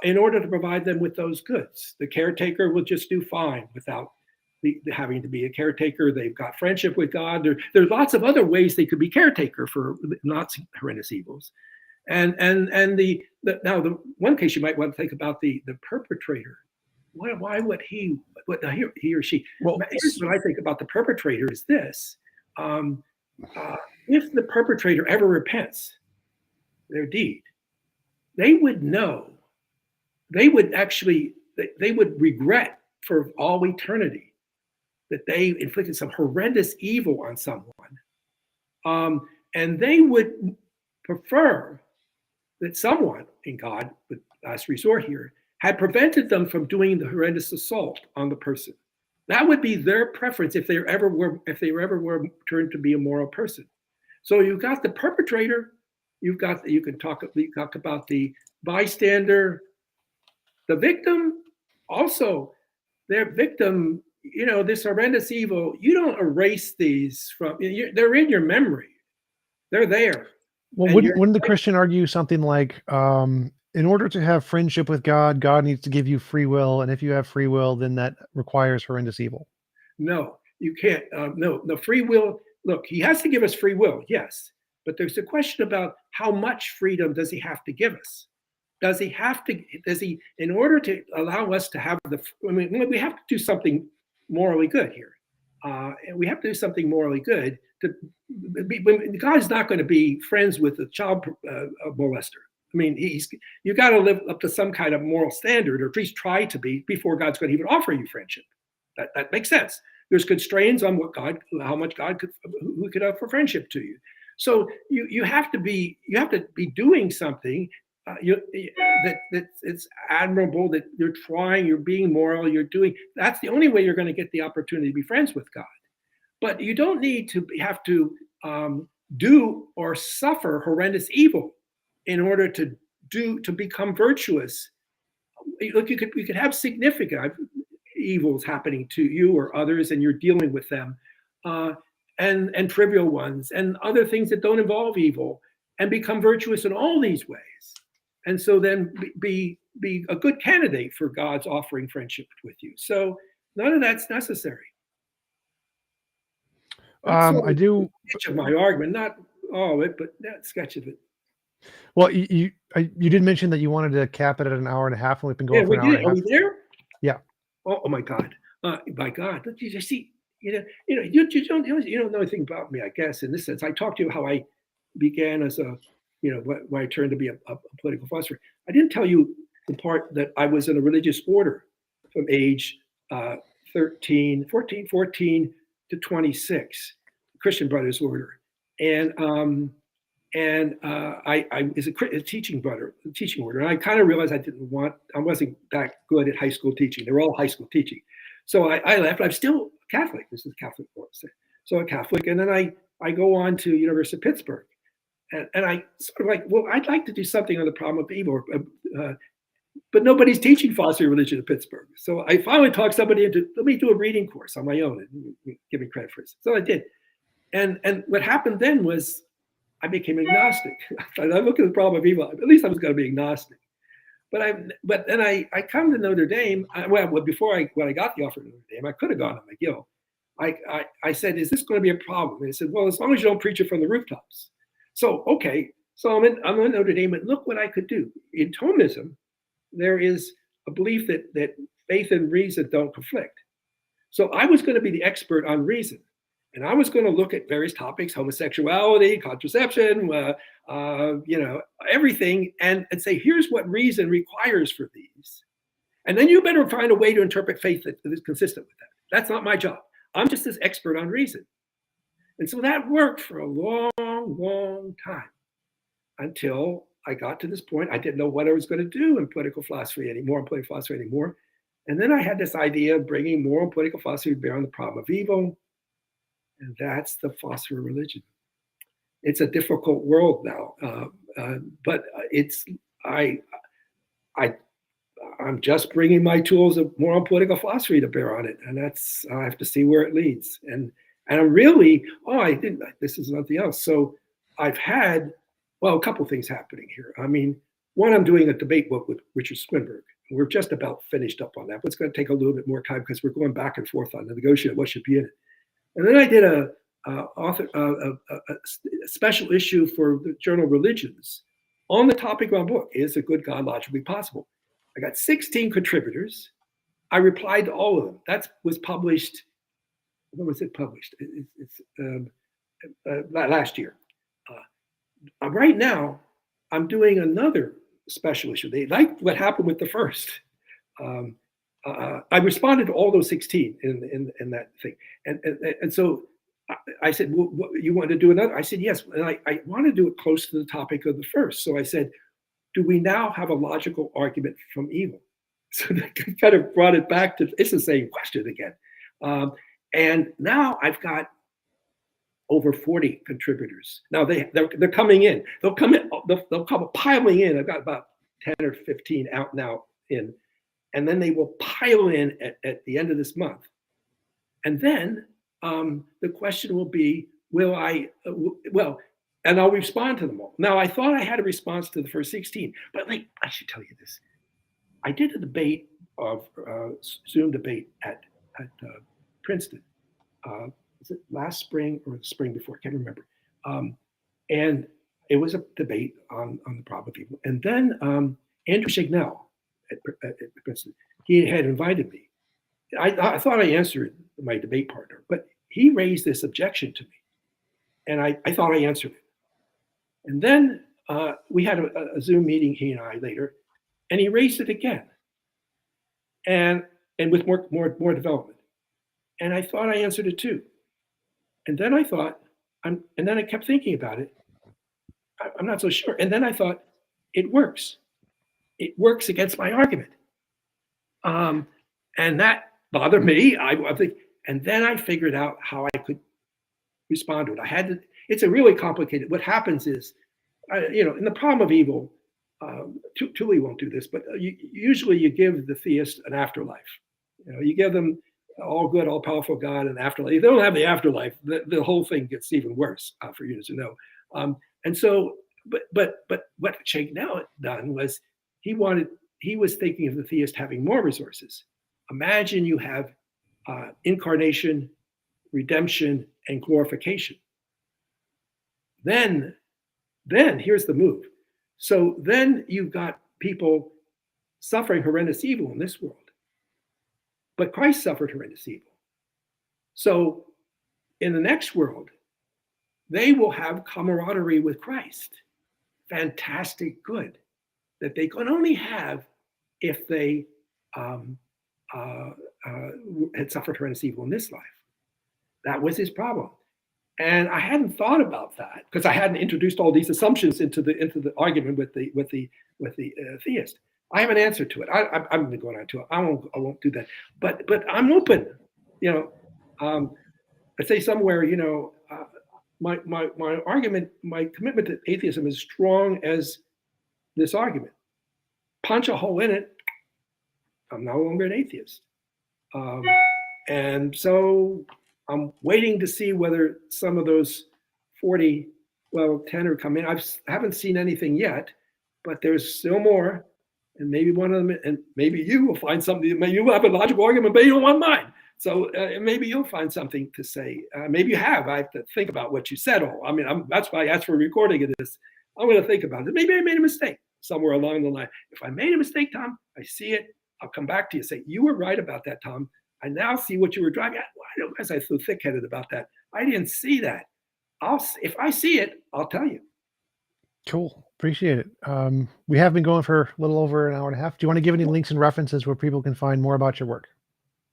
in order to provide them with those goods. The caretaker will just do fine without having to be a caretaker. They've got friendship with God. There's lots of other ways they could be caretaker for not horrendous evils. And now the one case you might want to think about the perpetrator. Why would he or she? Well, here's what I think about the perpetrator is this: if the perpetrator ever repents their deed, they would know. They would regret for all eternity that they inflicted some horrendous evil on someone, and they would prefer that someone in God, with last resort here, had prevented them from doing the horrendous assault on the person. That would be their preference if they ever were turned to be a moral person. So you've got the perpetrator, you can talk about the bystander, the victim. Also, their victim, this horrendous evil. You don't erase these from. They're in your memory. They're there.
Well, wouldn't the Christian argue something like, in order to have friendship with God, God needs to give you free will, and if you have free will, then that requires horrendous evil?
No, you can't. No, free will. Look, he has to give us free will, yes, but there's a question about how much freedom does he have to give us? Does he, in order to allow us to have we have to do something morally good here. And we have to do something morally good. God's not going to be friends with a child molester. I mean, you got to live up to some kind of moral standard, or at least try to be, before God's going to even offer you friendship. That makes sense. There's constraints on how much God could offer friendship to you. So you have to be doing something that it's admirable, that you're trying, you're being moral, you're doing. That's the only way you're going to get the opportunity to be friends with God. But you don't need to have to do or suffer horrendous evil in order to become virtuous. Look, you could have significant evils happening to you or others, and you're dealing with them, and trivial ones, and other things that don't involve evil, and become virtuous in all these ways. And so then be a good candidate for God's offering friendship with you. So none of that's necessary.
I do.
Sketch of my argument, not all of it, but that sketch of it.
Well, you did mention that you wanted to cap it at an hour and a half, and we've been going for an hour and a half.
Are we there?
Yeah.
Oh my God! My God! You just see, you don't know anything about me, I guess. In this sense, I talked to you how I began as when I turned to be a political philosopher. I didn't tell you the part that I was in a religious order from age 14 to 26, Christian Brothers Order, and I was a teaching order, and I kind of realized I wasn't that good at high school teaching. They were all high school teaching, so I left. I'm still Catholic. This is Catholic, so a Catholic, and then I go on to University of Pittsburgh. And I sort of well, I'd like to do something on the problem of evil. but nobody's teaching philosophy of religion in Pittsburgh. So I finally talked somebody into, let me do a reading course on my own and give me credit for it. So I did. And what happened then was I became agnostic. I look at the problem of evil. At least I was going to be agnostic. But then I come to Notre Dame. Before when I got the offer to Notre Dame, I could have gone to McGill. I said, is this going to be a problem? And they said, well, as long as you don't preach it from the rooftops. So, okay. So I'm in Notre Dame, and look what I could do. In Thomism, there is a belief that faith and reason don't conflict. So I was going to be the expert on reason. And I was going to look at various topics, homosexuality, contraception, everything, and say, here's what reason requires for these. And then you better find a way to interpret faith that is consistent with that. That's not my job. I'm just this expert on reason. And so that worked for a long, long time until I got to this point. I didn't know what I was going to do in political philosophy anymore. And then I had this idea of bringing moral and political philosophy to bear on the problem of evil. And that's the philosophy of religion. It's a difficult world now, but I'm just bringing my tools of moral and political philosophy to bear on it, and I have to see where it leads. And I'm really, this is nothing else. So I've had, a couple of things happening here. I mean, one, I'm doing a debate book with Richard Swinburne. We're just about finished up on that, but it's going to take a little bit more time because we're going back and forth on the negotiate what should be in it. And then I did a special issue for the journal Religions on the topic of my book, Is a Good God Logically Possible? I got 16 contributors. I replied to all of them. That was published, when was it published? It's last year. Right now, I'm doing another special issue. They liked what happened with the first. I responded to all those 16 in that thing. And so I said, well, you want to do another? I said, yes. And I want to do it close to the topic of the first. So I said, do we now have a logical argument from evil? So that kind of brought it back to, it's the same question again. And now I've got over 40 contributors. Now they're coming in. They'll come piling in. I've got about 10 or 15 out now in. And then they will pile in at the end of this month. And then the question will be, and I'll respond to them all. Now, I thought I had a response to the first 16, but I should tell you this. I did a debate Zoom debate at Princeton. Was it last spring or the spring before? I can't remember. And it was a debate on the problem of evil. And then Andrew Chignell at Princeton, he had invited me. I thought I answered my debate partner, but he raised this objection to me. And I thought I answered it. And then we had a Zoom meeting, he and I later, and he raised it again. And with more development. And I thought I answered it too. And then I thought, and then I kept thinking about it. I'm not so sure. And then I thought, it works. It works against my argument. And that bothered me. I think, and then I figured out how I could respond to it. It's a really complicated, what happens is, in the problem of evil, Tully won't do this, but usually you give the theist an afterlife. You give them all good, all powerful God and afterlife. If they don't have the afterlife, the whole thing gets even worse for you to know. And so, but what Chignell done was he was thinking of the theist having more resources. Imagine you have incarnation, redemption, and glorification. Then here's the move. So then you've got people suffering horrendous evil in this world. But Christ suffered horrendous evil. So in the next world, they will have camaraderie with Christ. Fantastic good that they can only have if they had suffered horrendous evil in this life. That was his problem. And I hadn't thought about that because I hadn't introduced all these assumptions into the argument with the theist. I have an answer to it. I'm going to go on to it. I won't do that. But I'm open. I say somewhere, my argument, my commitment to atheism is strong as this argument. punch a hole in it, I'm no longer an atheist. And so I'm waiting to see whether some of those 40, well, 10 are coming. I haven't seen anything yet, but there's still more. And maybe one of them, and maybe you will find something. Maybe you have a logical argument, but you don't want mine. So maybe you'll find something to say. Maybe you have. I have to think about what you said. I mean, that's why I asked for a recording of this. I'm going to think about it. Maybe I made a mistake somewhere along the line. If I made a mistake, Tom, I see it. I'll come back to you and say, you were right about that, Tom. I now see what you were driving at. Why was I so thick-headed about that? I didn't see that. If I see it, I'll tell you.
Cool. Appreciate it. We have been going for a little over an hour and a half. Do you want to give any links and references where people can find more about your work?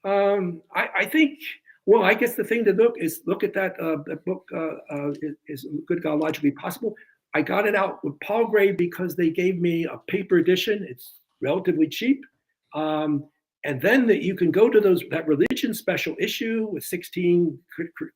I think, well, I guess the thing to look at that book, is Good God Logically Possible. I got it out with Paul Gray because they gave me a paper edition. It's relatively cheap. And then you can go to that religion special issue with 16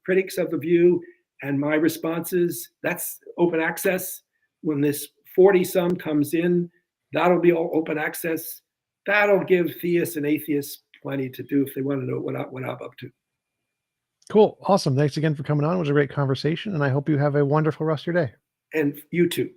critics of the view and my responses. That's open access. When this 40-some comes in, that'll be all open access. That'll give theists and atheists plenty to do if they want to know what I'm up to.
Cool. Awesome. Thanks again for coming on. It was a great conversation, and I hope you have a wonderful rest of your day.
And you too.